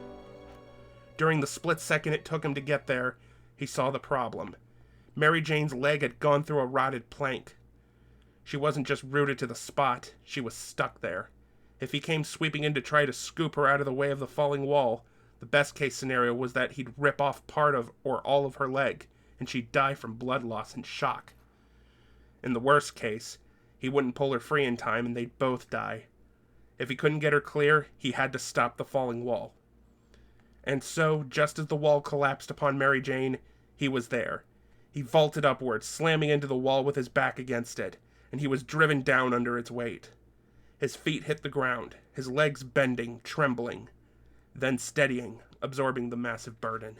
During the split second it took him to get there, he saw the problem. Mary Jane's leg had gone through a rotted plank. She wasn't just rooted to the spot, she was stuck there. If he came sweeping in to try to scoop her out of the way of the falling wall, the best case scenario was that he'd rip off part of or all of her leg, and she'd die from blood loss and shock. In the worst case, he wouldn't pull her free in time and they'd both die. If he couldn't get her clear, he had to stop the falling wall. And so, just as the wall collapsed upon Mary Jane, he was there. He vaulted upward, slamming into the wall with his back against it, and he was driven down under its weight. His feet hit the ground, his legs bending, trembling, then steadying, absorbing the massive burden.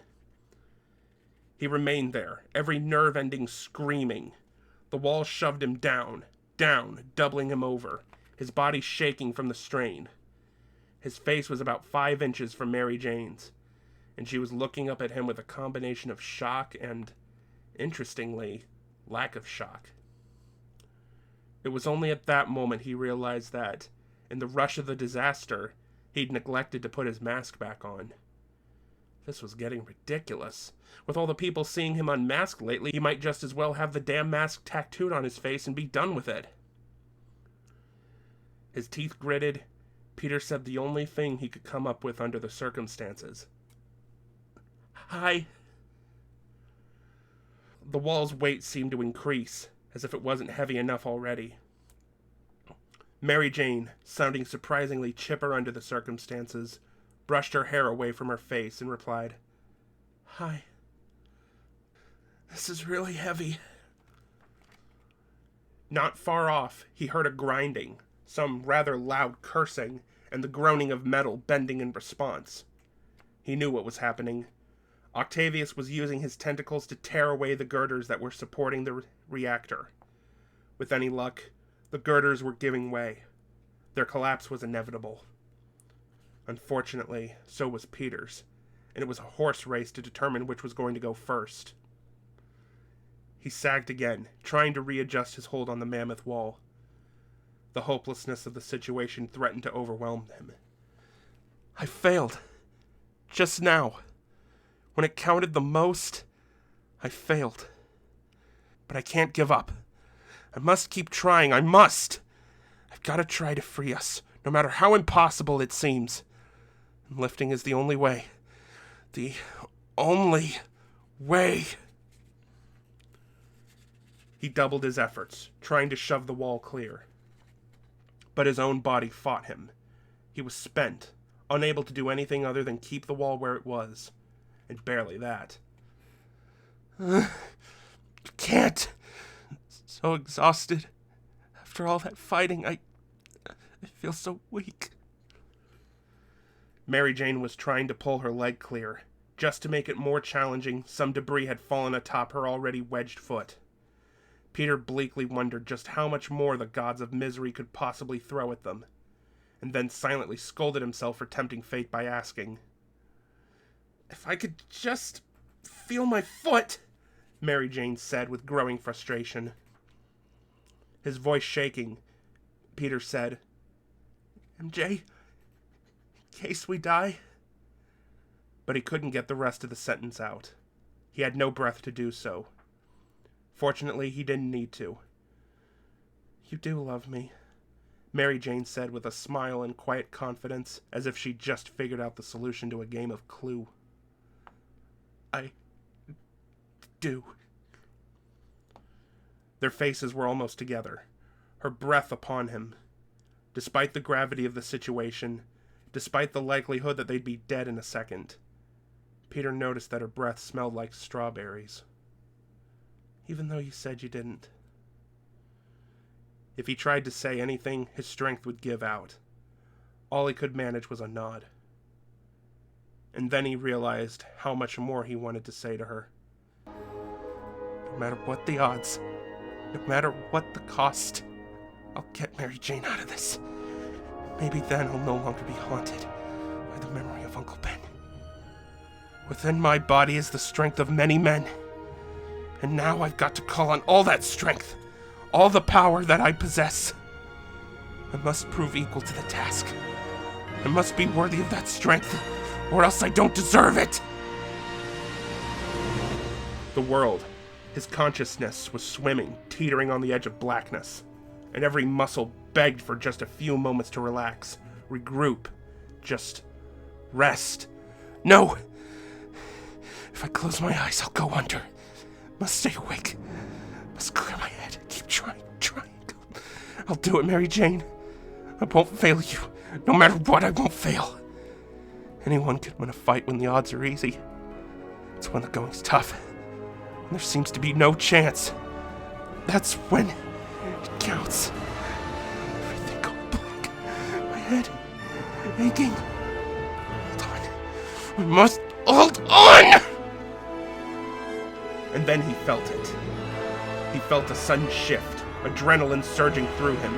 He remained there, every nerve ending screaming. The wall shoved him down, doubling him over, his body shaking from the strain. His face was about 5 inches from Mary Jane's, and she was looking up at him with a combination of shock and, interestingly, lack of shock. It was only at that moment he realized that, in the rush of the disaster, he'd neglected to put his mask back on. This was getting ridiculous. With all the people seeing him unmasked lately, he might just as well have the damn mask tattooed on his face and be done with it. His teeth gritted, Peter said the only thing he could come up with under the circumstances. "Hi." The wall's weight seemed to increase, as if it wasn't heavy enough already. Mary Jane, sounding surprisingly chipper under the circumstances, brushed her hair away from her face and replied, "Hi. This is really heavy." Not far off, he heard a grinding, some rather loud cursing, and the groaning of metal bending in response. He knew what was happening. Octavius was using his tentacles to tear away the girders that were supporting the reactor. With any luck, the girders were giving way. Their collapse was inevitable. Unfortunately, so was Peter's, and it was a horse race to determine which was going to go first. He sagged again, trying to readjust his hold on the mammoth wall. The hopelessness of the situation threatened to overwhelm him. I failed. Just now. When it counted the most, I failed. But I can't give up. I must keep trying. I must. I've got to try to free us, no matter how impossible it seems. And lifting is the only way. The only way. He doubled his efforts, trying to shove the wall clear. But his own body fought him. He was spent, unable to do anything other than keep the wall where it was. And barely that. I can't. So exhausted. After all that fighting, I feel so weak. Mary Jane was trying to pull her leg clear. Just to make it more challenging, some debris had fallen atop her already wedged foot. Peter bleakly wondered just how much more the gods of misery could possibly throw at them, and then silently scolded himself for tempting fate by asking, "If I could just feel my foot," Mary Jane said with growing frustration. His voice shaking, Peter said, "MJ, in case we die." But he couldn't get the rest of the sentence out. He had no breath to do so. Fortunately, he didn't need to. "You do love me," Mary Jane said with a smile and quiet confidence, as if she'd just figured out the solution to a game of Clue. "I do." Their faces were almost together, her breath upon him. Despite the gravity of the situation, despite the likelihood that they'd be dead in a second, Peter noticed that her breath smelled like strawberries. "Even though you said you didn't." If he tried to say anything, his strength would give out. All he could manage was a nod. And then he realized how much more he wanted to say to her. No matter what the odds, no matter what the cost, I'll get Mary Jane out of this. Maybe then I'll no longer be haunted by the memory of Uncle Ben. Within my body is the strength of many men. And now I've got to call on all that strength, all the power that I possess. I must prove equal to the task. I must be worthy of that strength, or else I don't deserve it. The world, his consciousness, was swimming, teetering on the edge of blackness, and every muscle begged for just a few moments to relax, regroup, just rest. No! If I close my eyes, I'll go under. Must stay awake. Must clear my head. Keep trying. I'll do it, Mary Jane. I won't fail you. No matter what, I won't fail. Anyone can win a fight when the odds are easy. It's when the going's tough. When there seems to be no chance. That's when it counts. Everything going black. My head aching. Hold on. We must hold on! And then he felt it. He felt a sudden shift, adrenaline surging through him,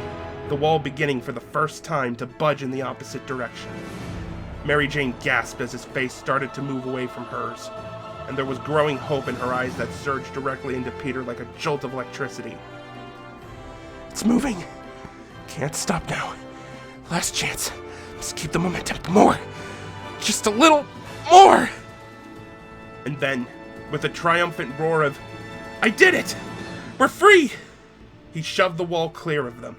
the wall beginning for the first time to budge in the opposite direction. Mary Jane gasped as his face started to move away from hers, and there was growing hope in her eyes that surged directly into Peter like a jolt of electricity. It's moving. Can't stop now. Last chance. Must keep the momentum. More. Just a little more. And then, with a triumphant roar of, "I did it! We're free!" he shoved the wall clear of them.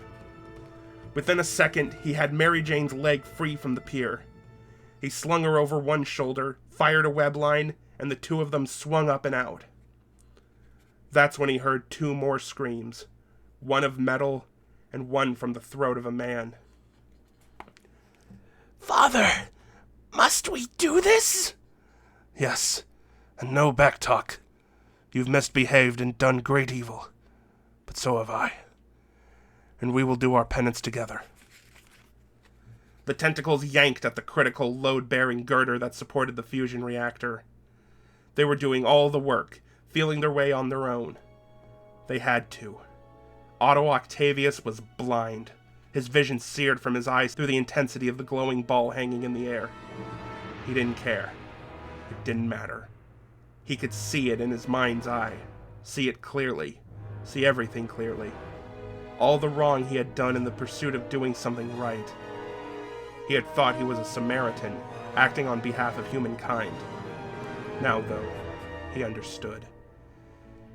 Within a second, he had Mary Jane's leg free from the pier. He slung her over one shoulder, fired a web line, and the two of them swung up and out. That's when he heard two more screams, one of metal and one from the throat of a man. "Father, must we do this?" Yes, and no backtalk. You've misbehaved and done great evil, but so have I. And we will do our penance together. The tentacles yanked at the critical load-bearing girder that supported the fusion reactor. They were doing all the work, feeling their way on their own. They had to. Otto Octavius was blind, his vision seared from his eyes through the intensity of the glowing ball hanging in the air. He didn't care. It didn't matter. He could see it in his mind's eye. See it clearly. See everything clearly. All the wrong he had done in the pursuit of doing something right. He had thought he was a Samaritan, acting on behalf of humankind. Now, though, he understood.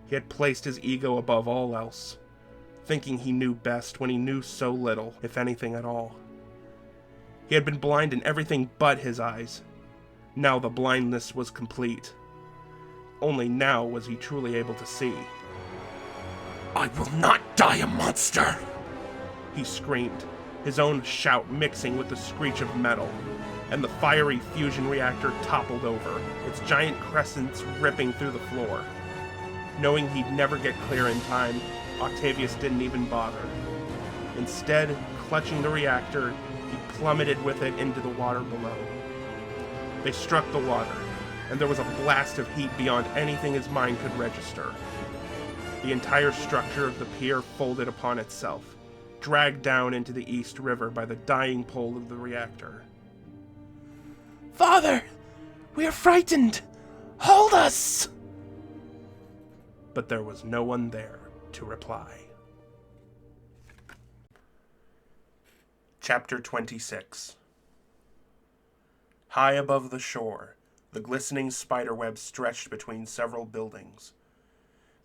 He had placed his ego above all else, thinking he knew best when he knew so little, if anything at all. He had been blind in everything but his eyes. Now the blindness was complete. Only now was he truly able to see. I will not die a monster! He screamed, his own shout mixing with the screech of metal, and the fiery fusion reactor toppled over, its giant crescents ripping through the floor. Knowing he'd never get clear in time, Octavius didn't even bother. Instead, clutching the reactor, he plummeted with it into the water below. They struck the water, and there was a blast of heat beyond anything his mind could register. The entire structure of the pier folded upon itself, dragged down into the East River by the dying pole of the reactor. Father! We are frightened! Hold us! But there was no one there to reply. Chapter 26. High above the shore, the glistening spiderweb stretched between several buildings.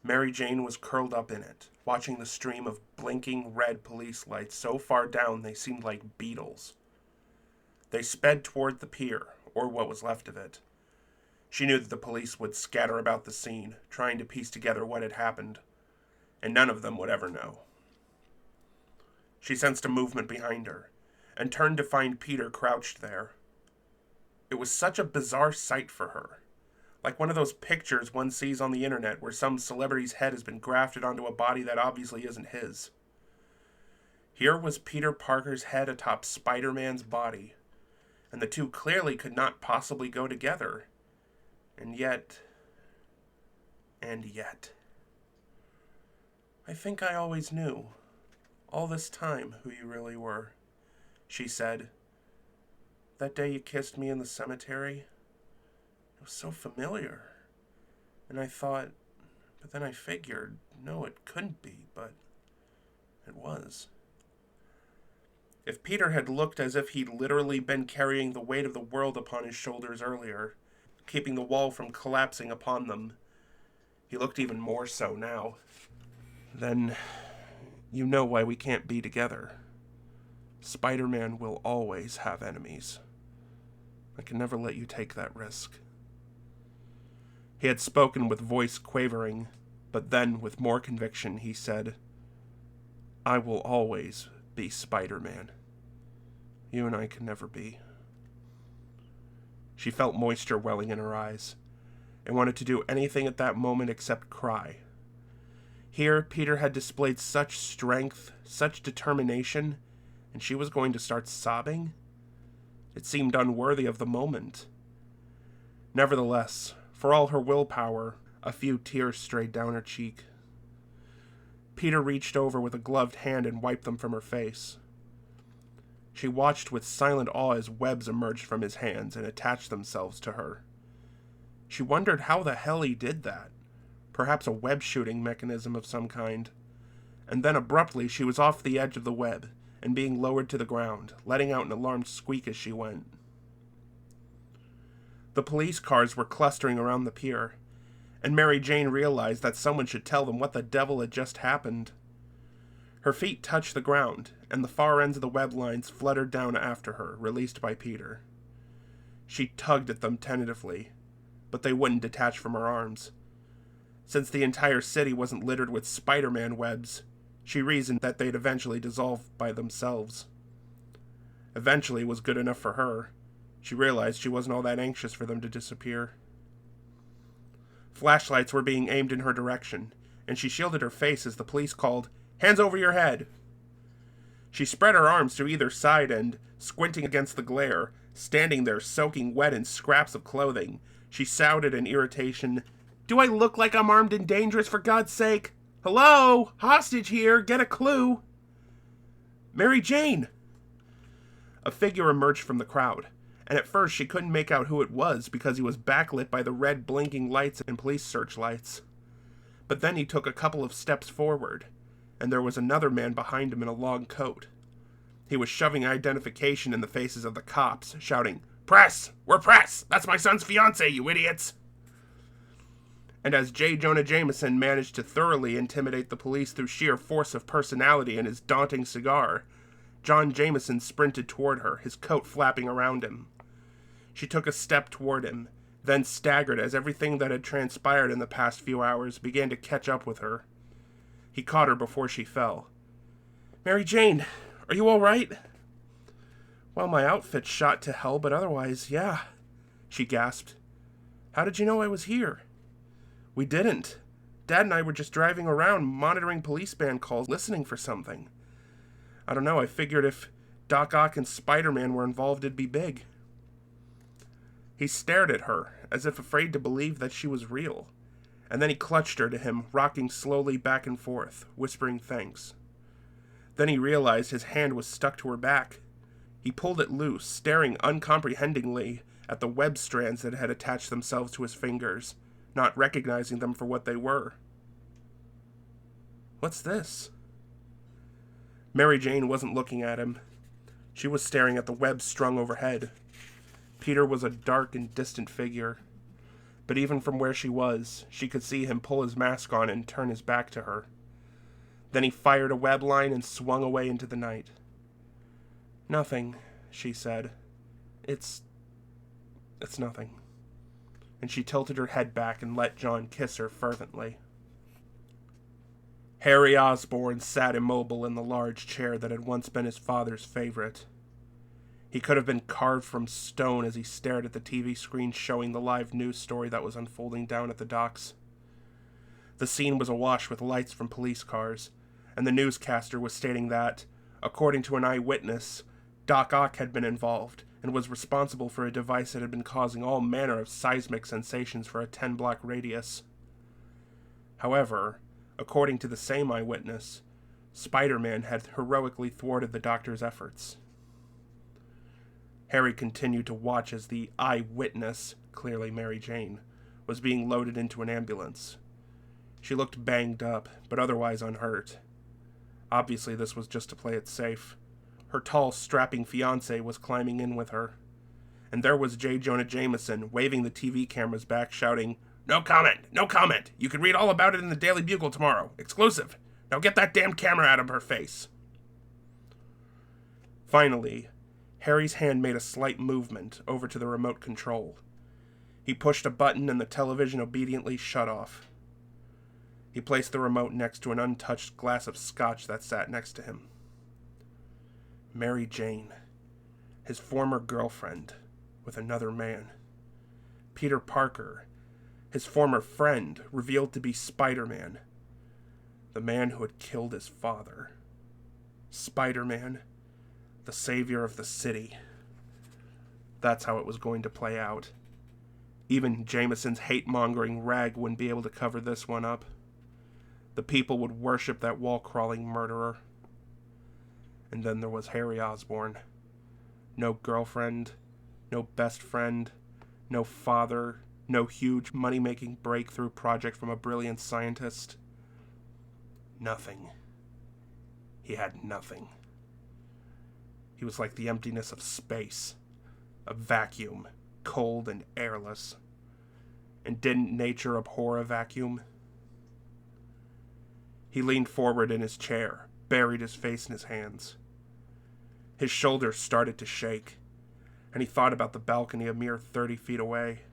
Mary Jane was curled up in it, watching the stream of blinking red police lights so far down they seemed like beetles. They sped toward the pier, or what was left of it. She knew that the police would scatter about the scene, trying to piece together what had happened, and none of them would ever know. She sensed a movement behind her, and turned to find Peter crouched there. It was such a bizarre sight for her, like one of those pictures one sees on the internet where some celebrity's head has been grafted onto a body that obviously isn't his. Here was Peter Parker's head atop Spider-Man's body, and the two clearly could not possibly go together. And yet... I think I always knew, all this time, who you really were, she said. That day you kissed me in the cemetery, it was so familiar. And I thought, but then I figured, no, it couldn't be, but it was. If Peter had looked as if he'd literally been carrying the weight of the world upon his shoulders earlier, keeping the wall from collapsing upon them, he looked even more so now. Then you know why we can't be together. Spider-Man will always have enemies. I can never let you take that risk. He had spoken with voice quavering, but then, with more conviction, he said, I will always be Spider-Man. You and I can never be. She felt moisture welling in her eyes, and wanted to do anything at that moment except cry. Here, Peter had displayed such strength, such determination, and she was going to start sobbing? It seemed unworthy of the moment. Nevertheless, for all her willpower, a few tears strayed down her cheek. Peter reached over with a gloved hand and wiped them from her face. She watched with silent awe as webs emerged from his hands and attached themselves to her. She wondered how the hell he did that. Perhaps a web shooting mechanism of some kind. And then abruptly she was off the edge of the web and being lowered to the ground, letting out an alarmed squeak as she went. The police cars were clustering around the pier, and Mary Jane realized that someone should tell them what the devil had just happened. Her feet touched the ground, and the far ends of the web lines fluttered down after her, released by Peter. She tugged at them tentatively, but they wouldn't detach from her arms. Since the entire city wasn't littered with Spider-Man webs, she reasoned that they'd eventually dissolve by themselves. Eventually was good enough for her. She realized she wasn't all that anxious for them to disappear. Flashlights were being aimed in her direction, and she shielded her face as the police called, "Hands over your head!" She spread her arms to either side and, squinting against the glare, standing there soaking wet in scraps of clothing, she shouted in irritation, "Do I look like I'm armed and dangerous, for God's sake? Hello? Hostage here, get a clue!" "Mary Jane!" A figure emerged from the crowd, and at first she couldn't make out who it was because he was backlit by the red blinking lights and police searchlights. But then he took a couple of steps forward, and there was another man behind him in a long coat. He was shoving identification in the faces of the cops, shouting, "Press! We're press! That's my son's fiancée, you idiots!" And as J. Jonah Jameson managed to thoroughly intimidate the police through sheer force of personality and his daunting cigar, John Jameson sprinted toward her, his coat flapping around him. She took a step toward him, then staggered as everything that had transpired in the past few hours began to catch up with her. He caught her before she fell. "Mary Jane, are you all right?" "Well, my outfit's shot to hell, but otherwise, yeah," she gasped. "How did you know I was here?" "We didn't. Dad and I were just driving around, monitoring police band calls, listening for something. I don't know, I figured if Doc Ock and Spider-Man were involved, it'd be big." He stared at her, as if afraid to believe that she was real, and then he clutched her to him, rocking slowly back and forth, whispering thanks. Then he realized his hand was stuck to her back. He pulled it loose, staring uncomprehendingly at the web strands that had attached themselves to his fingers, not recognizing them for what they were. "What's this?" Mary Jane wasn't looking at him. She was staring at the web strung overhead. Peter was a dark and distant figure, but even from where she was, she could see him pull his mask on and turn his back to her. Then he fired a web line and swung away into the night. "Nothing," she said. It's nothing." And she tilted her head back and let John kiss her fervently. Harry Osborn sat immobile in the large chair that had once been his father's favorite. He could have been carved from stone as he stared at the TV screen showing the live news story that was unfolding down at the docks. The scene was awash with lights from police cars, and the newscaster was stating that, according to an eyewitness, Doc Ock had been involved and was responsible for a device that had been causing all manner of seismic sensations for a 10-block radius. However, according to the same eyewitness, Spider-Man had heroically thwarted the doctor's efforts. Harry continued to watch as the eyewitness, clearly Mary Jane, was being loaded into an ambulance. She looked banged up, but otherwise unhurt. Obviously this was just to play it safe. Her tall, strapping fiancé was climbing in with her. And there was J. Jonah Jameson, waving the TV cameras back, shouting, "No comment! No comment! You can read all about it in the Daily Bugle tomorrow. Exclusive! Now get that damn camera out of her face!" Finally, Harry's hand made a slight movement over to the remote control. He pushed a button and the television obediently shut off. He placed the remote next to an untouched glass of scotch that sat next to him. Mary Jane, his former girlfriend, with another man. Peter Parker, his former friend, revealed to be Spider-Man, the man who had killed his father. Spider-Man, the savior of the city. That's how it was going to play out. Even Jameson's hate-mongering rag wouldn't be able to cover this one up. The people would worship that wall-crawling murderer. And then there was Harry Osborn. No girlfriend, no best friend, no father, no huge money-making breakthrough project from a brilliant scientist. Nothing. He had nothing. He was like the emptiness of space, a vacuum, cold and airless. And didn't nature abhor a vacuum? He leaned forward in his chair, buried his face in his hands. His shoulders started to shake, and he thought about the balcony a mere 30 feet away.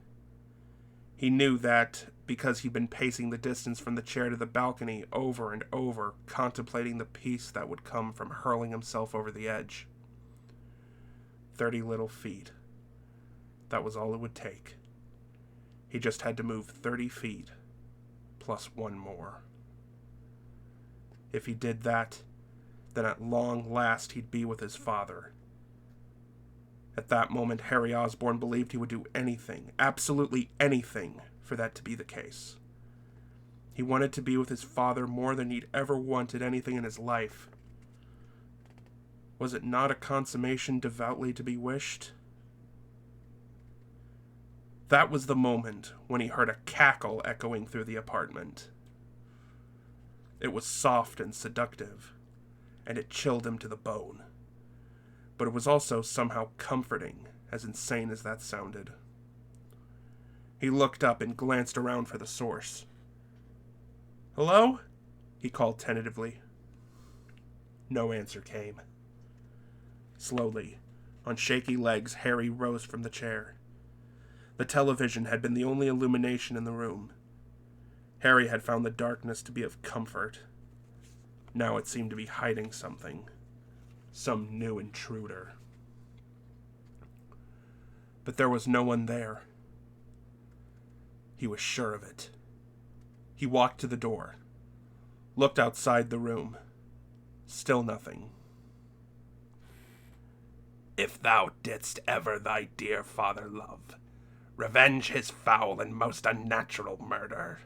He knew that because he'd been pacing the distance from the chair to the balcony over and over, contemplating the peace that would come from hurling himself over the edge. 30 little feet. That was all it would take. He just had to move 30 feet, plus one more. If he did that, then at long last he'd be with his father. At that moment, Harry Osborn believed he would do anything, absolutely anything, for that to be the case. He wanted to be with his father more than he'd ever wanted anything in his life. Was it not a consummation devoutly to be wished? That was the moment when he heard a cackle echoing through the apartment. It was soft and seductive, and it chilled him to the bone. But it was also somehow comforting, as insane as that sounded. He looked up and glanced around for the source. "Hello?" he called tentatively. No answer came. Slowly, on shaky legs, Harry rose from the chair. The television had been the only illumination in the room. Harry had found the darkness to be of comfort. Now it seemed to be hiding something. Some new intruder. But there was no one there. He was sure of it. He walked to the door, looked outside the room. Still nothing. "If thou didst ever thy dear father love, revenge his foul and most unnatural murder."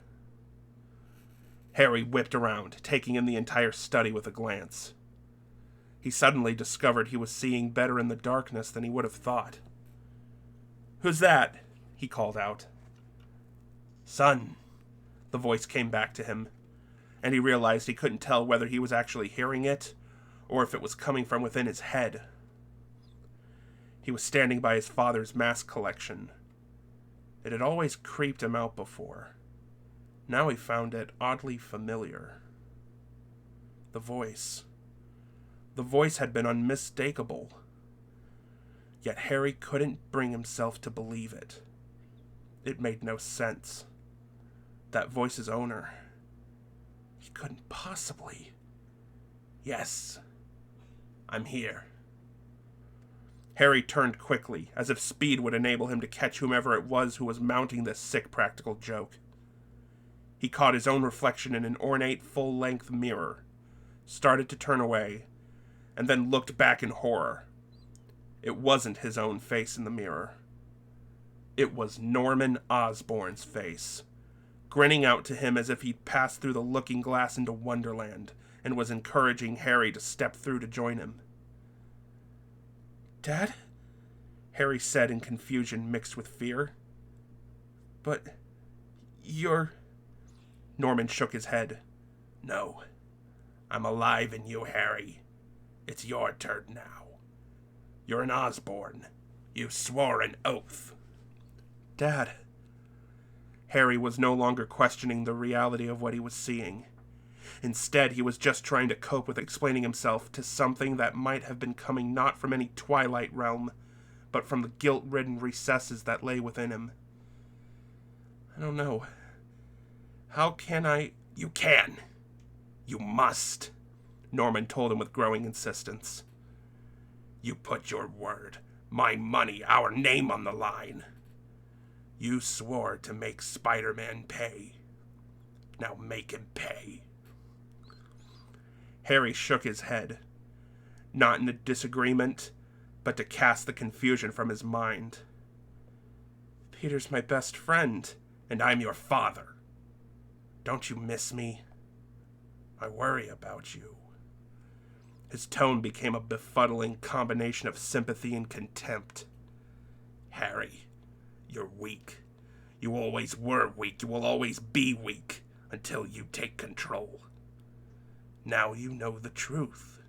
Harry whipped around, taking in the entire study with a glance. He suddenly discovered he was seeing better in the darkness than he would have thought. "Who's that?" he called out. "Son," the voice came back to him, and he realized he couldn't tell whether he was actually hearing it or if it was coming from within his head. He was standing by his father's mask collection. It had always creeped him out before. Now he found it oddly familiar. The voice. The voice had been unmistakable. Yet Harry couldn't bring himself to believe it. It made no sense. That voice's owner. He couldn't possibly. "Yes, I'm here." Harry turned quickly, as if speed would enable him to catch whomever it was who was mounting this sick practical joke. He caught his own reflection in an ornate full-length mirror, started to turn away, and then looked back in horror. It wasn't his own face in the mirror. It was Norman Osborn's face, grinning out to him as if he'd passed through the looking glass into Wonderland and was encouraging Harry to step through to join him. "Dad?" Harry said in confusion mixed with fear. "But you're..." Norman shook his head. "No, I'm alive in you, Harry. It's your turn now. You're an Osborn. You swore an oath." "Dad..." Harry was no longer questioning the reality of what he was seeing. Instead, he was just trying to cope with explaining himself to something that might have been coming not from any twilight realm, but from the guilt-ridden recesses that lay within him. "I don't know. How can I..." "You can. You must," Norman told him with growing insistence. "You put your word, my money, our name on the line. You swore to make Spider-Man pay. Now make him pay." Harry shook his head, not in a disagreement, but to cast the confusion from his mind. "Peter's my best friend, and I'm your father. Don't you miss me? I worry about you." His tone became a befuddling combination of sympathy and contempt. "Harry, you're weak. You always were weak. You will always be weak until you take control. Now you know the truth.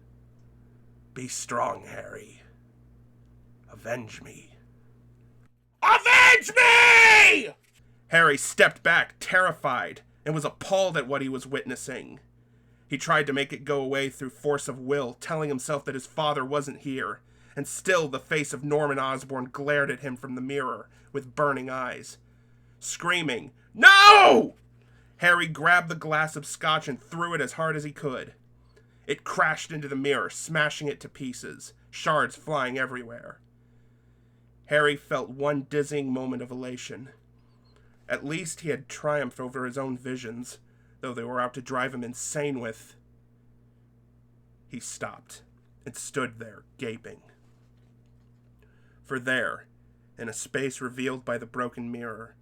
Be strong, Harry. Avenge me." "Avenge me!" Harry stepped back, terrified, and was appalled at what he was witnessing. He tried to make it go away through force of will, telling himself that his father wasn't here, and still the face of Norman Osborn glared at him from the mirror with burning eyes. Screaming, "No!" Harry grabbed the glass of scotch and threw it as hard as he could. It crashed into the mirror, smashing it to pieces, shards flying everywhere. Harry felt one dizzying moment of elation. At least he had triumphed over his own visions, though they were out to drive him insane with... He stopped and stood there, gaping. For there, in a space revealed by the broken mirror,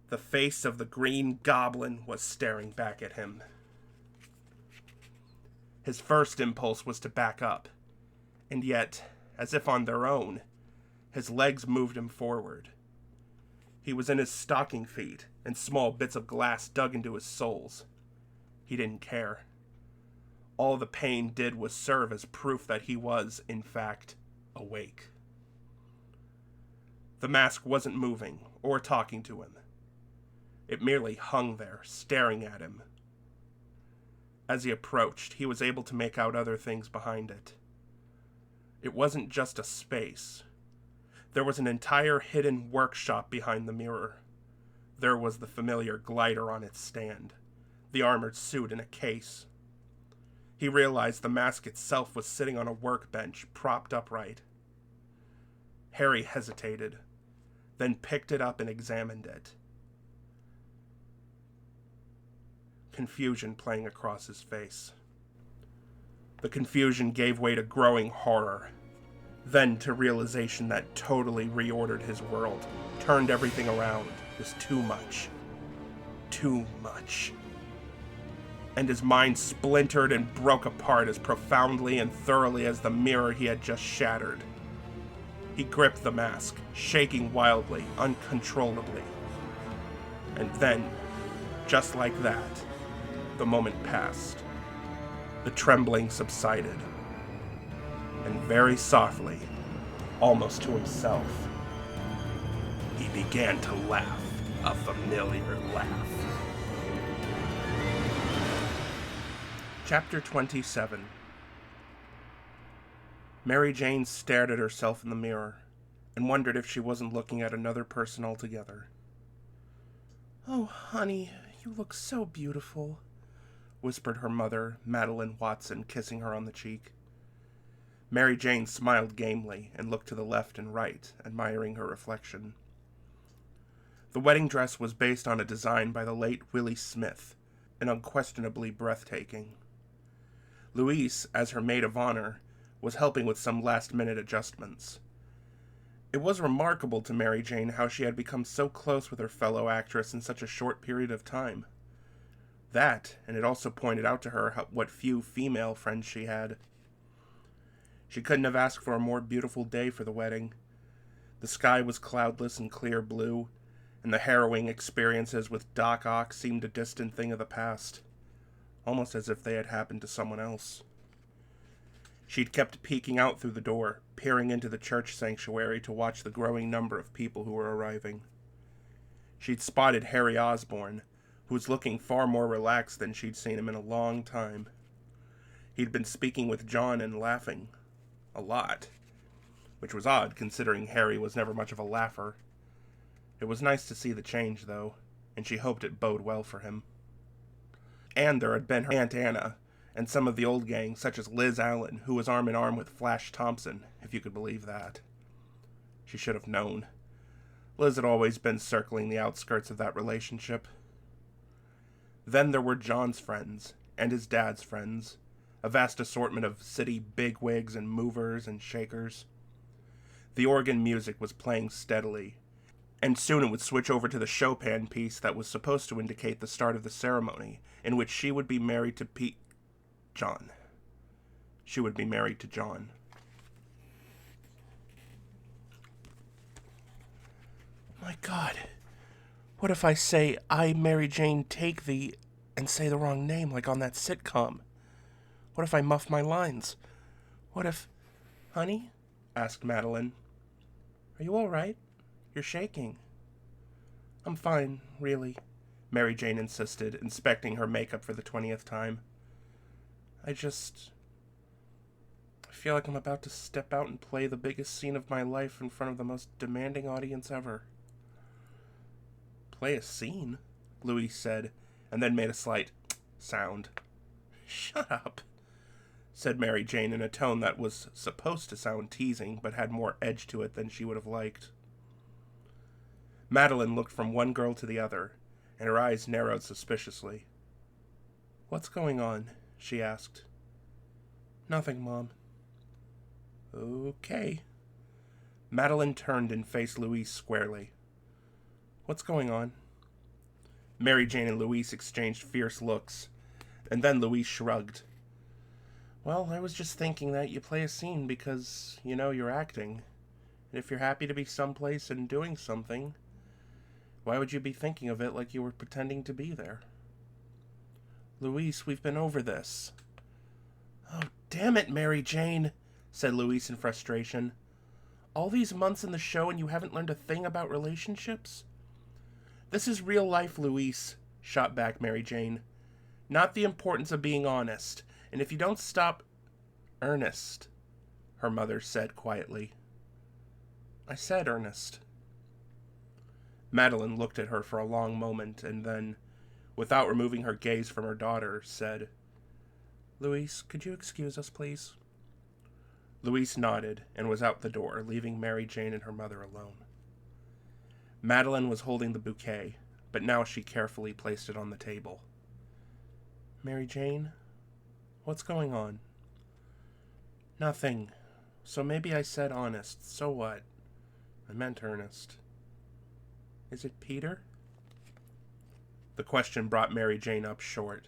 the face of the Green Goblin was staring back at him. His first impulse was to back up, and yet, as if on their own, his legs moved him forward. He was in his stocking feet, and small bits of glass dug into his soles. He didn't care. All the pain did was serve as proof that he was, in fact, awake. The mask wasn't moving or talking to him. It merely hung there, staring at him. As he approached, he was able to make out other things behind it. It wasn't just a space. There was an entire hidden workshop behind the mirror. There was the familiar glider on its stand, the armored suit in a case. He realized the mask itself was sitting on a workbench, propped upright. Harry hesitated, then picked it up and examined it. Confusion playing across his face. The confusion gave way to growing horror, then to realization that totally reordered his world, turned everything around. It was too much. Too much. And his mind splintered and broke apart as profoundly and thoroughly as the mirror he had just shattered. He gripped the mask, shaking wildly, uncontrollably. And then, just like that, the moment passed. The trembling subsided. And very softly, almost to himself, he began to laugh, a familiar laugh. Chapter 27. Mary Jane stared at herself in the mirror and wondered if she wasn't looking at another person altogether. "Oh, honey, you look so beautiful," whispered her mother, Madeline Watson, kissing her on the cheek. Mary Jane smiled gamely and looked to the left and right, admiring her reflection. The wedding dress was based on a design by the late Willie Smith, and unquestionably breathtaking. Louise, as her maid of honor, was helping with some last-minute adjustments. It was remarkable to Mary Jane how she had become so close with her fellow actress in such a short period of time. That, and it also pointed out to her what few female friends she had. She couldn't have asked for a more beautiful day for the wedding. The sky was cloudless and clear blue, and the harrowing experiences with Doc Ock seemed a distant thing of the past, almost as if they had happened to someone else. She'd kept peeking out through the door, peering into the church sanctuary to watch the growing number of people who were arriving. She'd spotted Harry Osborn, who was looking far more relaxed than she'd seen him in a long time. He'd been speaking with John and laughing. A lot. Which was odd, considering Harry was never much of a laugher. It was nice to see the change, though, and she hoped it bode well for him. And there had been her Aunt Anna, and some of the old gang, such as Liz Allen, who was arm in arm with Flash Thompson, if you could believe that. She should have known. Liz had always been circling the outskirts of that relationship. Then there were John's friends, and his dad's friends, a vast assortment of city bigwigs and movers and shakers. The organ music was playing steadily, and soon it would switch over to the Chopin piece that was supposed to indicate the start of the ceremony, in which she would be married to John. She would be married to John. My God, what if I say, "I, Mary Jane, take thee," and say the wrong name, like on that sitcom? What if I muff my lines? What if... "Honey?" asked Madeline. "Are you all right? You're shaking." "I'm fine, really," Mary Jane insisted, inspecting her makeup for the 20th time. I feel like I'm about to step out and play the biggest scene of my life in front of the most demanding audience ever." "Play a scene?" Louise said, and then made a slight sound. "Shut up," said Mary Jane in a tone that was supposed to sound teasing, but had more edge to it than she would have liked. Madeline looked from one girl to the other, and her eyes narrowed suspiciously. "What's going on?" she asked. "Nothing, Mom." "Okay." Madeline turned and faced Louise squarely. "What's going on?" Mary Jane and Louise exchanged fierce looks, and then Louise shrugged. "Well, I was just thinking that you play a scene because, you're acting. And if you're happy to be someplace and doing something, Why would you be thinking of it like you were pretending to be there? Louise, we've been over this. Oh, damn it, Mary Jane, said Louise in frustration. All these months in the show and you haven't learned a thing about relationships? This is real life, Louise, shot back Mary Jane. Not the importance of being honest. And if you don't stop... Ernest, her mother said quietly. I said Ernest. Madeline looked at her for a long moment and then, without removing her gaze from her daughter, said, Louise, could you excuse us, please? Louise nodded and was out the door, leaving Mary Jane and her mother alone. Madeline was holding the bouquet, but now she carefully placed it on the table. Mary Jane, what's going on? Nothing. So maybe I said honest. So what? I meant Ernest. Is it Peter? The question brought Mary Jane up short,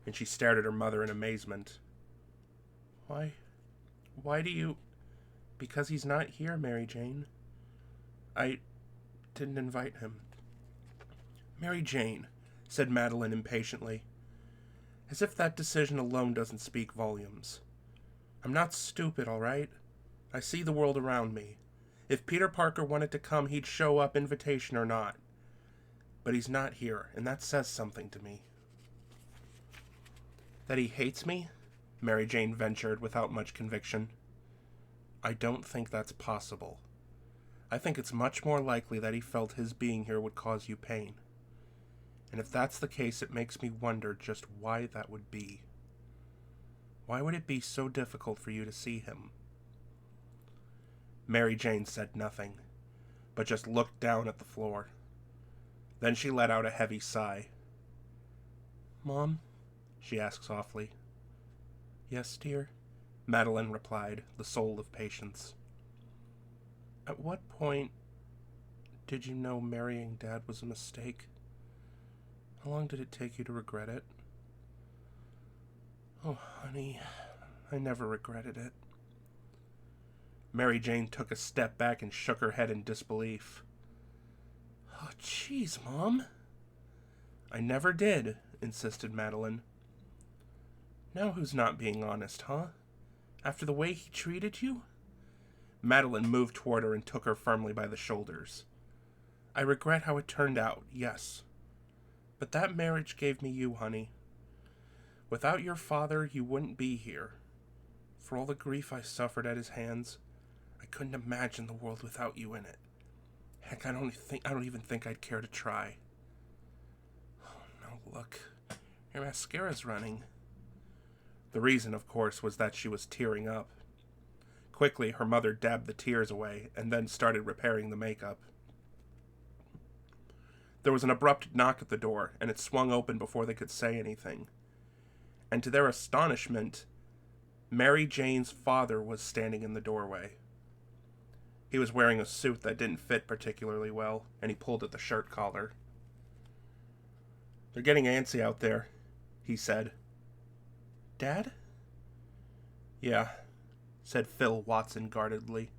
and she stared at her mother in amazement. Why do you... Because he's not here, Mary Jane. I didn't invite him. Mary Jane, said Madeline impatiently, as if that decision alone doesn't speak volumes. I'm not stupid, all right? I see the world around me. If Peter Parker wanted to come, he'd show up, invitation or not. But he's not here, and that says something to me. That he hates me? Mary Jane ventured without much conviction. I don't think that's possible. I think it's much more likely that he felt his being here would cause you pain. And if that's the case, it makes me wonder just why that would be. Why would it be so difficult for you to see him? Mary Jane said nothing, but just looked down at the floor. Then she let out a heavy sigh. Mom? She asked softly. Yes, dear? Madeline replied, the soul of patience. At what point did you know marrying Dad was a mistake? How long did it take you to regret it? Oh, honey, I never regretted it. Mary Jane took a step back and shook her head in disbelief. Oh, jeez, Mom. I never did, insisted Madeline. Now who's not being honest, huh? After the way he treated you? Madeline moved toward her and took her firmly by the shoulders. I regret how it turned out, yes. But that marriage gave me you, honey. Without your father, you wouldn't be here. For all the grief I suffered at his hands, I couldn't imagine the world without you in it. Heck, I don't even think I'd care to try. Oh, no, look. Your mascara's running. The reason, of course, was that she was tearing up. Quickly, her mother dabbed the tears away and then started repairing the makeup. There was an abrupt knock at the door, and it swung open before they could say anything. And to their astonishment, Mary Jane's father was standing in the doorway. He was wearing a suit that didn't fit particularly well, and he pulled at the shirt collar. They're getting antsy out there, he said. Dad? Yeah, said Phil Watson guardedly.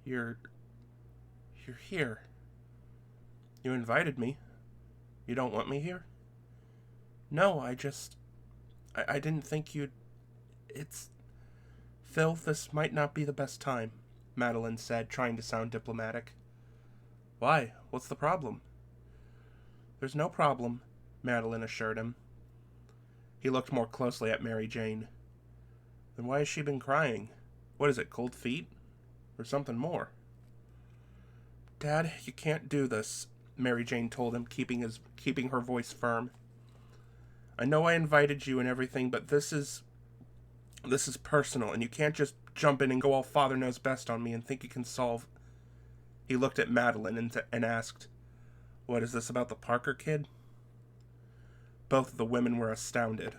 You're here. You invited me. You don't want me here? No, I didn't think you'd... It's... Phil, this might not be the best time, Madeline said, trying to sound diplomatic. Why? What's the problem? There's no problem, Madeline assured him. He looked more closely at Mary Jane. Then why has she been crying? What is it, cold feet? Or something more? Dad, you can't do this, Mary Jane told him, keeping her voice firm. I know I invited you and everything, but this is personal, and you can't just jump in and go all Father knows best on me and think you can solve... He looked at Madeline and asked, What is this about the Parker kid? Both of the women were astounded.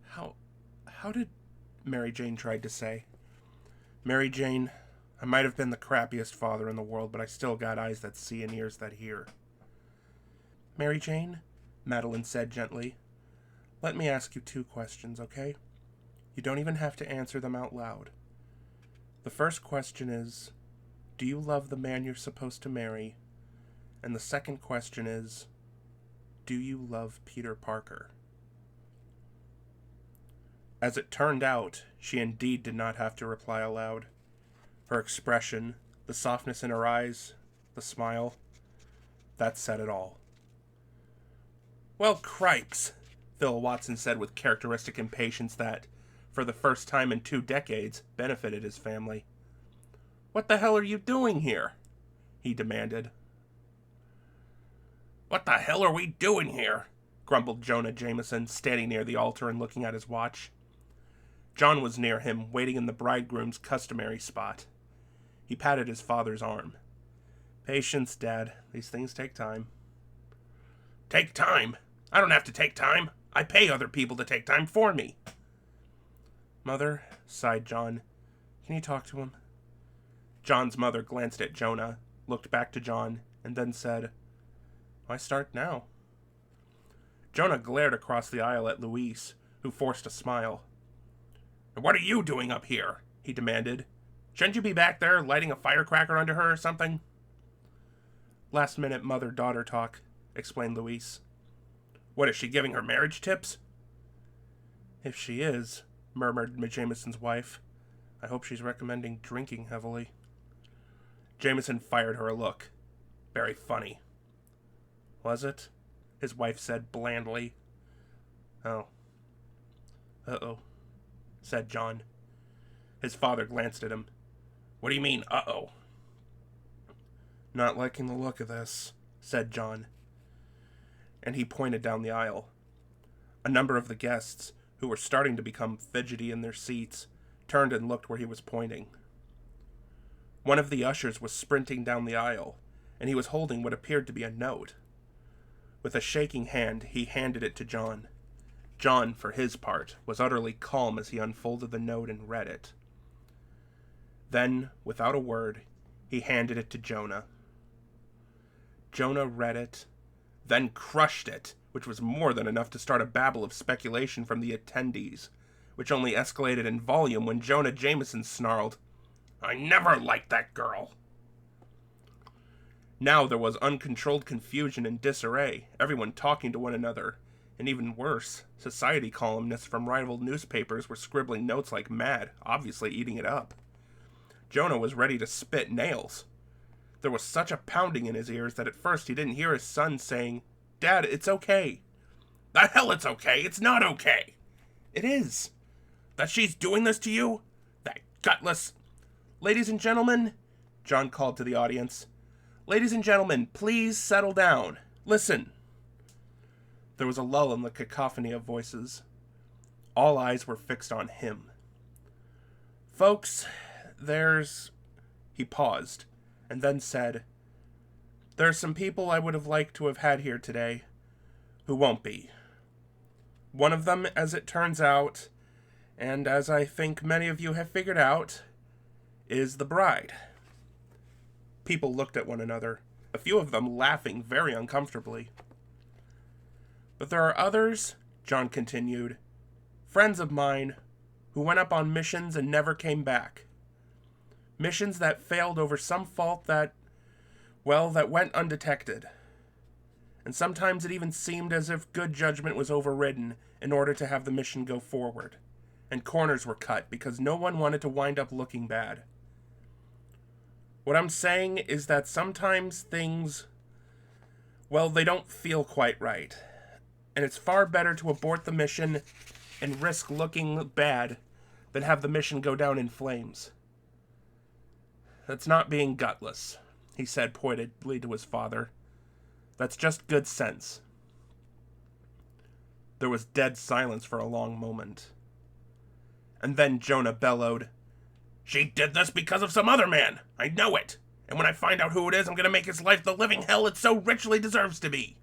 How did... Mary Jane tried to say. Mary Jane, I might have been the crappiest father in the world, but I still got eyes that see and ears that hear. Mary Jane, Madeline said gently, let me ask you 2 questions, okay? You don't even have to answer them out loud. The first question is, do you love the man you're supposed to marry? And the second question is, do you love Peter Parker? As it turned out, she indeed did not have to reply aloud. Her expression, the softness in her eyes, the smile, that said it all. Well, cripes, Phil Watson said with characteristic impatience that, for the first time in 2 decades, benefited his family. What the hell are you doing here? He demanded. What the hell are we doing here? Grumbled Jonah Jameson, standing near the altar and looking at his watch. John was near him, waiting in the bridegroom's customary spot. He patted his father's arm. Patience, Dad. These things take time. Take time? I don't have to take time. I pay other people to take time for me. Mother, sighed John. Can you talk to him? John's mother glanced at Jonah, looked back to John, and then said, Why start now? Jonah glared across the aisle at Louise, who forced a smile. What are you doing up here? He demanded. Shouldn't you be back there lighting a firecracker under her or something? Last-minute mother-daughter talk, explained Louise. What, is she giving her marriage tips? If she is, murmured Jameson's wife, I hope she's recommending drinking heavily. Jameson fired her a look. Very funny. Was it? His wife said blandly. Oh. Uh-oh, said John. His father glanced at him. What do you mean, uh-oh? Not liking the look of this, said John. And he pointed down the aisle. A number of the guests, who were starting to become fidgety in their seats, turned and looked where he was pointing. One of the ushers was sprinting down the aisle, and he was holding what appeared to be a note. With a shaking hand, he handed it to John. John, for his part, was utterly calm as he unfolded the note and read it. Then, without a word, he handed it to Jonah. Jonah read it, then crushed it, which was more than enough to start a babble of speculation from the attendees, which only escalated in volume when Jonah Jameson snarled, I never liked that girl. Now there was uncontrolled confusion and disarray, everyone talking to one another, and even worse, society columnists from rival newspapers were scribbling notes like mad, obviously eating it up. Jonah was ready to spit nails. There was such a pounding in his ears that at first he didn't hear his son saying, Dad, it's okay. The hell it's okay? It's not okay. It is. That she's doing this to you? That gutless... Ladies and gentlemen, John called to the audience. Ladies and gentlemen, please settle down. Listen. There was a lull in the cacophony of voices. All eyes were fixed on him. Folks, He paused, and then said, There are some people I would have liked to have had here today, who won't be. One of them, as it turns out, and as I think many of you have figured out, is the bride. People looked at one another, a few of them laughing very uncomfortably. But there are others, John continued, friends of mine, who went up on missions and never came back. Missions that failed over some fault that went undetected. And sometimes it even seemed as if good judgment was overridden in order to have the mission go forward, and corners were cut because no one wanted to wind up looking bad. What I'm saying is that sometimes things, they don't feel quite right. And it's far better to abort the mission and risk looking bad than have the mission go down in flames. That's not being gutless, he said pointedly to his father. That's just good sense. There was dead silence for a long moment. And then Jonah bellowed, She did this because of some other man. I know it. And when I find out who it is, I'm going to make his life the living hell it so richly deserves to be.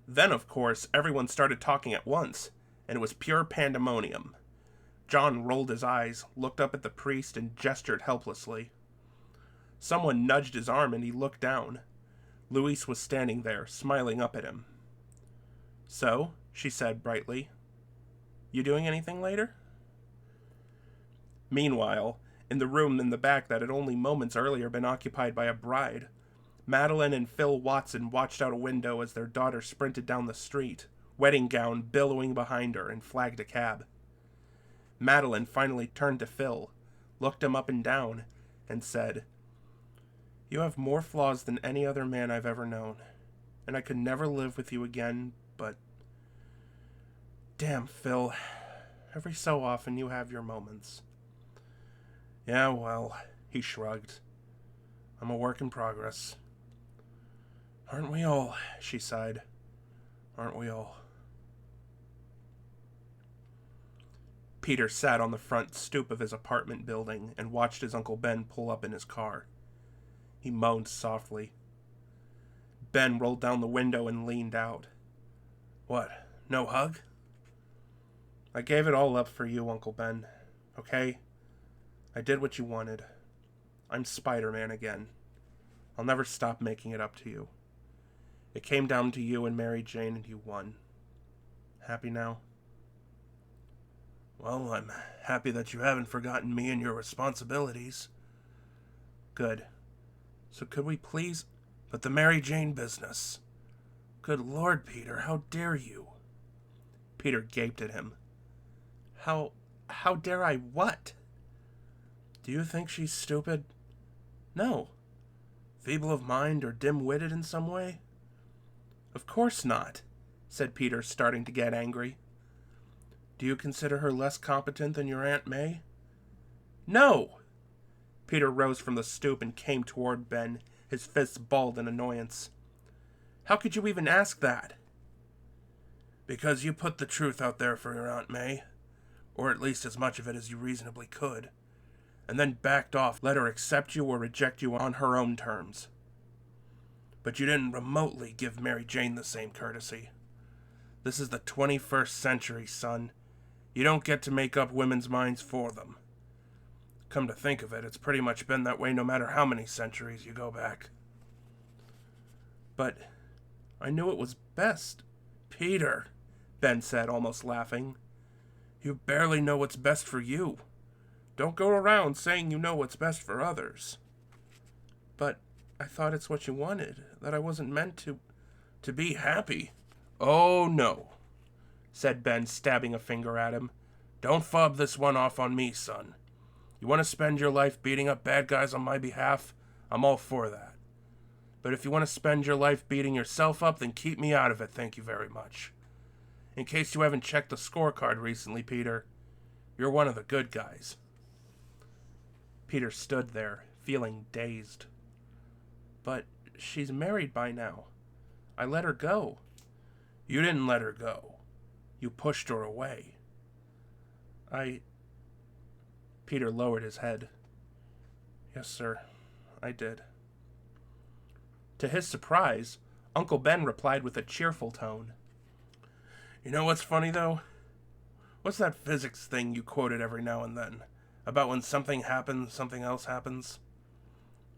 Then, of course, everyone started talking at once, and it was pure pandemonium. John rolled his eyes, looked up at the priest, and gestured helplessly. Someone nudged his arm, and he looked down. Louise was standing there, smiling up at him. So, she said brightly, You doing anything later? Meanwhile, in the room in the back that had only moments earlier been occupied by a bride, Madeline and Phil Watson watched out a window as their daughter sprinted down the street, wedding gown billowing behind her, and flagged a cab. Madeline finally turned to Phil, looked him up and down, and said, "You have more flaws than any other man I've ever known, and I could never live with you again, but... Damn, Phil, every so often you have your moments." "Yeah, well," he shrugged. "I'm a work in progress." "Aren't we all?" she sighed. "Aren't we all?" Peter sat on the front stoop of his apartment building and watched his Uncle Ben pull up in his car. He moaned softly. Ben rolled down the window and leaned out. "What, no hug?" "I gave it all up for you, Uncle Ben. Okay? I did what you wanted. I'm Spider-Man again. I'll never stop making it up to you. It came down to you and Mary Jane, and you won. Happy now?" "Well, I'm happy that you haven't forgotten me and your responsibilities." "Good. So could we please..." "But the Mary Jane business. Good Lord, Peter, how dare you?" Peter gaped at him. How dare I what?" "Do you think she's stupid?" "No." "Feeble of mind or dim-witted in some way?" "Of course not," said Peter, starting to get angry. "Do you consider her less competent than your Aunt May?" "No!" Peter rose from the stoop and came toward Ben, his fists balled in annoyance. "How could you even ask that?" "Because you put the truth out there for your Aunt May, or at least as much of it as you reasonably could, and then backed off, let her accept you or reject you on her own terms. But you didn't remotely give Mary Jane the same courtesy. This is the 21st century, son. You don't get to make up women's minds for them. Come to think of it, it's pretty much been that way no matter how many centuries you go back." "But I knew it was best." "Peter," Ben said, almost laughing, "you barely know what's best for you. Don't go around saying you know what's best for others." "But I thought it's what you wanted, that I wasn't meant to be happy." "Oh, no," said Ben, stabbing a finger at him. "Don't fob this one off on me, son. You want to spend your life beating up bad guys on my behalf? I'm all for that. But if you want to spend your life beating yourself up, then keep me out of it, thank you very much. In case you haven't checked the scorecard recently, Peter, you're one of the good guys." Peter stood there, feeling dazed. "But she's married by now. I let her go." "You didn't let her go. You pushed her away." Peter lowered his head. "Yes, sir, I did." To his surprise, Uncle Ben replied with a cheerful tone. "You know what's funny, though? What's that physics thing you quoted every now and then? About when something happens, something else happens?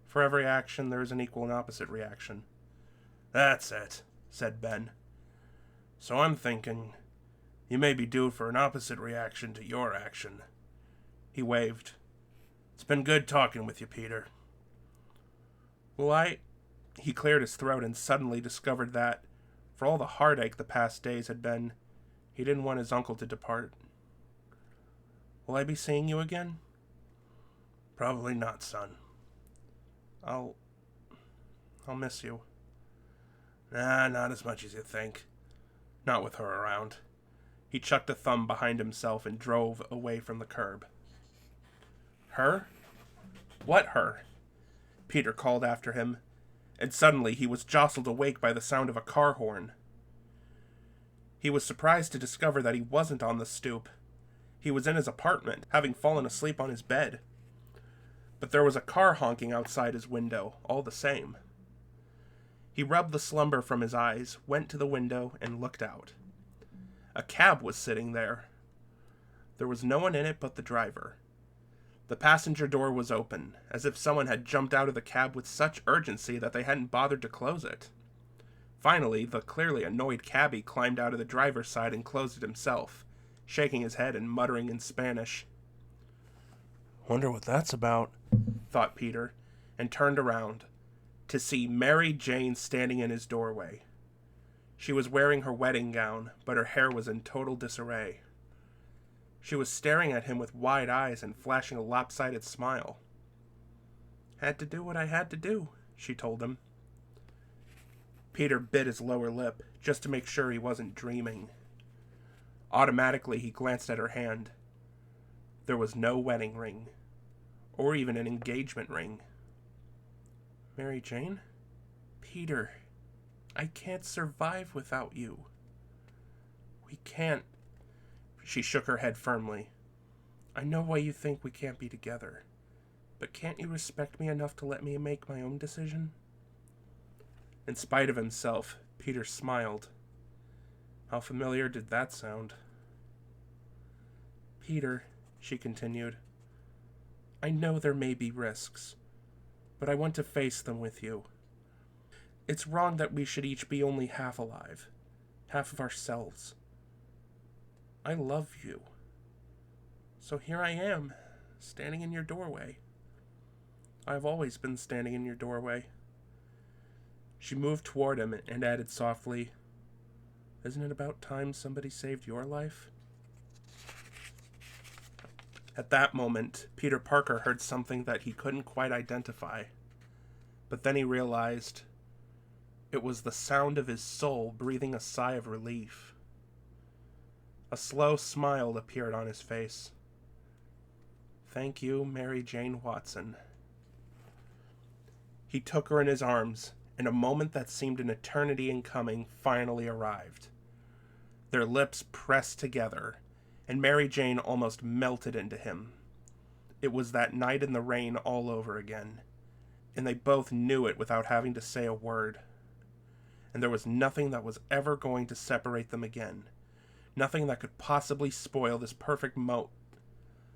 For every action, there is an equal and opposite reaction." "That's it," said Ben. "So I'm thinking you may be due for an opposite reaction to your action." He waved. "It's been good talking with you, Peter." "Well, He cleared his throat and suddenly discovered that, for all the heartache the past days had been, he didn't want his uncle to depart. "Will I be seeing you again?" "Probably not, son." I'll miss you." "Nah, not as much as you think. Not with her around." He chucked a thumb behind himself and drove away from the curb. "Her? What her?" Peter called after him, and suddenly he was jostled awake by the sound of a car horn. He was surprised to discover that he wasn't on the stoop. He was in his apartment, having fallen asleep on his bed. But there was a car honking outside his window, all the same. He rubbed the slumber from his eyes, went to the window, and looked out. A cab was sitting there. There was no one in it but the driver. The passenger door was open, as if someone had jumped out of the cab with such urgency that they hadn't bothered to close it. Finally, the clearly annoyed cabbie climbed out of the driver's side and closed it himself, shaking his head and muttering in Spanish. "Wonder what that's about," thought Peter, and turned around. to see Mary Jane standing in his doorway. She was wearing her wedding gown, but her hair was in total disarray. She was staring at him with wide eyes and flashing a lopsided smile. "Had to do what I had to do," she told him. Peter bit his lower lip, just to make sure he wasn't dreaming. Automatically, he glanced at her hand. There was no wedding ring, or even an engagement ring. "Mary Jane? Peter, I can't survive without you." "We can't." She shook her head firmly. "I know why you think we can't be together, but can't you respect me enough to let me make my own decision?" In spite of himself, Peter smiled. How familiar did that sound? "Peter," she continued, "I know there may be risks, but I want to face them with you. It's wrong that we should each be only half alive, half of ourselves. I love you. So here I am, standing in your doorway. I've always been standing in your doorway." She moved toward him and added softly, "Isn't it about time somebody saved your life?" At that moment, Peter Parker heard something that he couldn't quite identify. But then he realized it was the sound of his soul breathing a sigh of relief. A slow smile appeared on his face. "Thank you, Mary Jane Watson." He took her in his arms, and a moment that seemed an eternity in coming finally arrived. Their lips pressed together, and Mary Jane almost melted into him. It was that night in the rain all over again, and they both knew it without having to say a word. And there was nothing that was ever going to separate them again. Nothing that could possibly spoil this perfect moment.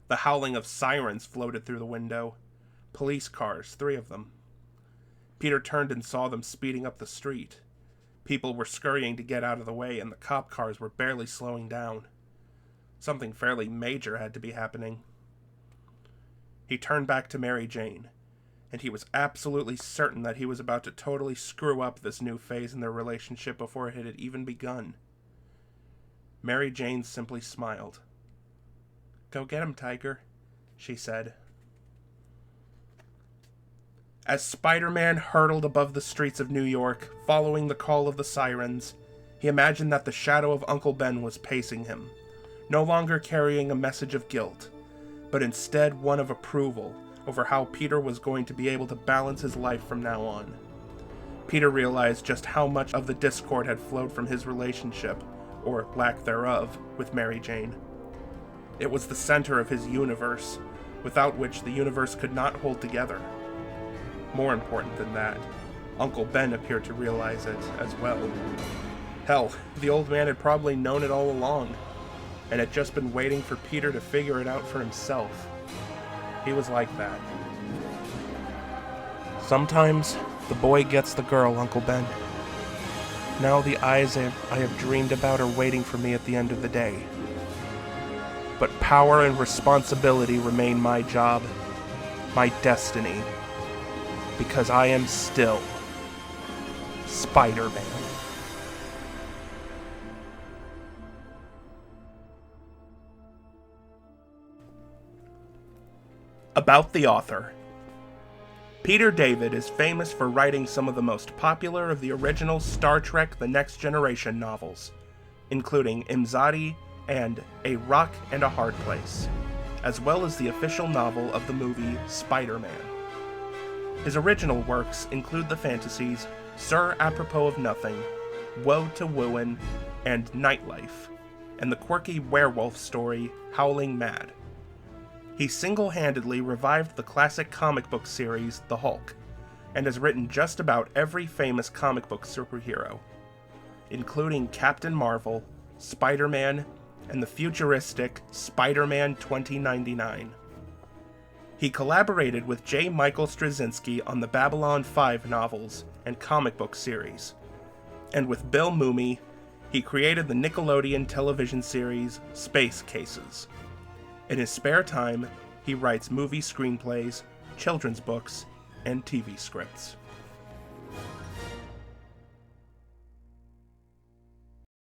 The howling of sirens floated through the window. Police cars, 3 of them. Peter turned and saw them speeding up the street. People were scurrying to get out of the way, and the cop cars were barely slowing down. Something fairly major had to be happening. He turned back to Mary Jane, and he was absolutely certain that he was about to totally screw up this new phase in their relationship before it had even begun. Mary Jane simply smiled. "Go get him, Tiger," she said. As Spider-Man hurtled above the streets of New York, following the call of the sirens, he imagined that the shadow of Uncle Ben was pacing him, no longer carrying a message of guilt, but instead one of approval over how Peter was going to be able to balance his life from now on. Peter realized just how much of the discord had flowed from his relationship, or lack thereof, with Mary Jane. It was the center of his universe, without which the universe could not hold together. More important than that, Uncle Ben appeared to realize it as well. Hell, the old man had probably known it all along, and had just been waiting for Peter to figure it out for himself. He was like that. "Sometimes the boy gets the girl, Uncle Ben. Now the eyes I have dreamed about are waiting for me at the end of the day. But power and responsibility remain my job, my destiny, because I am still Spider-Man." About the author. Peter David is famous for writing some of the most popular of the original Star Trek The Next Generation novels, including Imzadi and A Rock and a Hard Place, as well as the official novel of the movie Spider-Man. His original works include the fantasies Sir Apropos of Nothing, Woe to Wooin, and Nightlife, and the quirky werewolf story Howling Mad. He single-handedly revived the classic comic book series The Hulk, and has written just about every famous comic book superhero, including Captain Marvel, Spider-Man, and the futuristic Spider-Man 2099. He collaborated with J. Michael Straczynski on the Babylon 5 novels and comic book series, and with Bill Mumy, he created the Nickelodeon television series Space Cases. In his spare time, he writes movie screenplays, children's books, and TV scripts.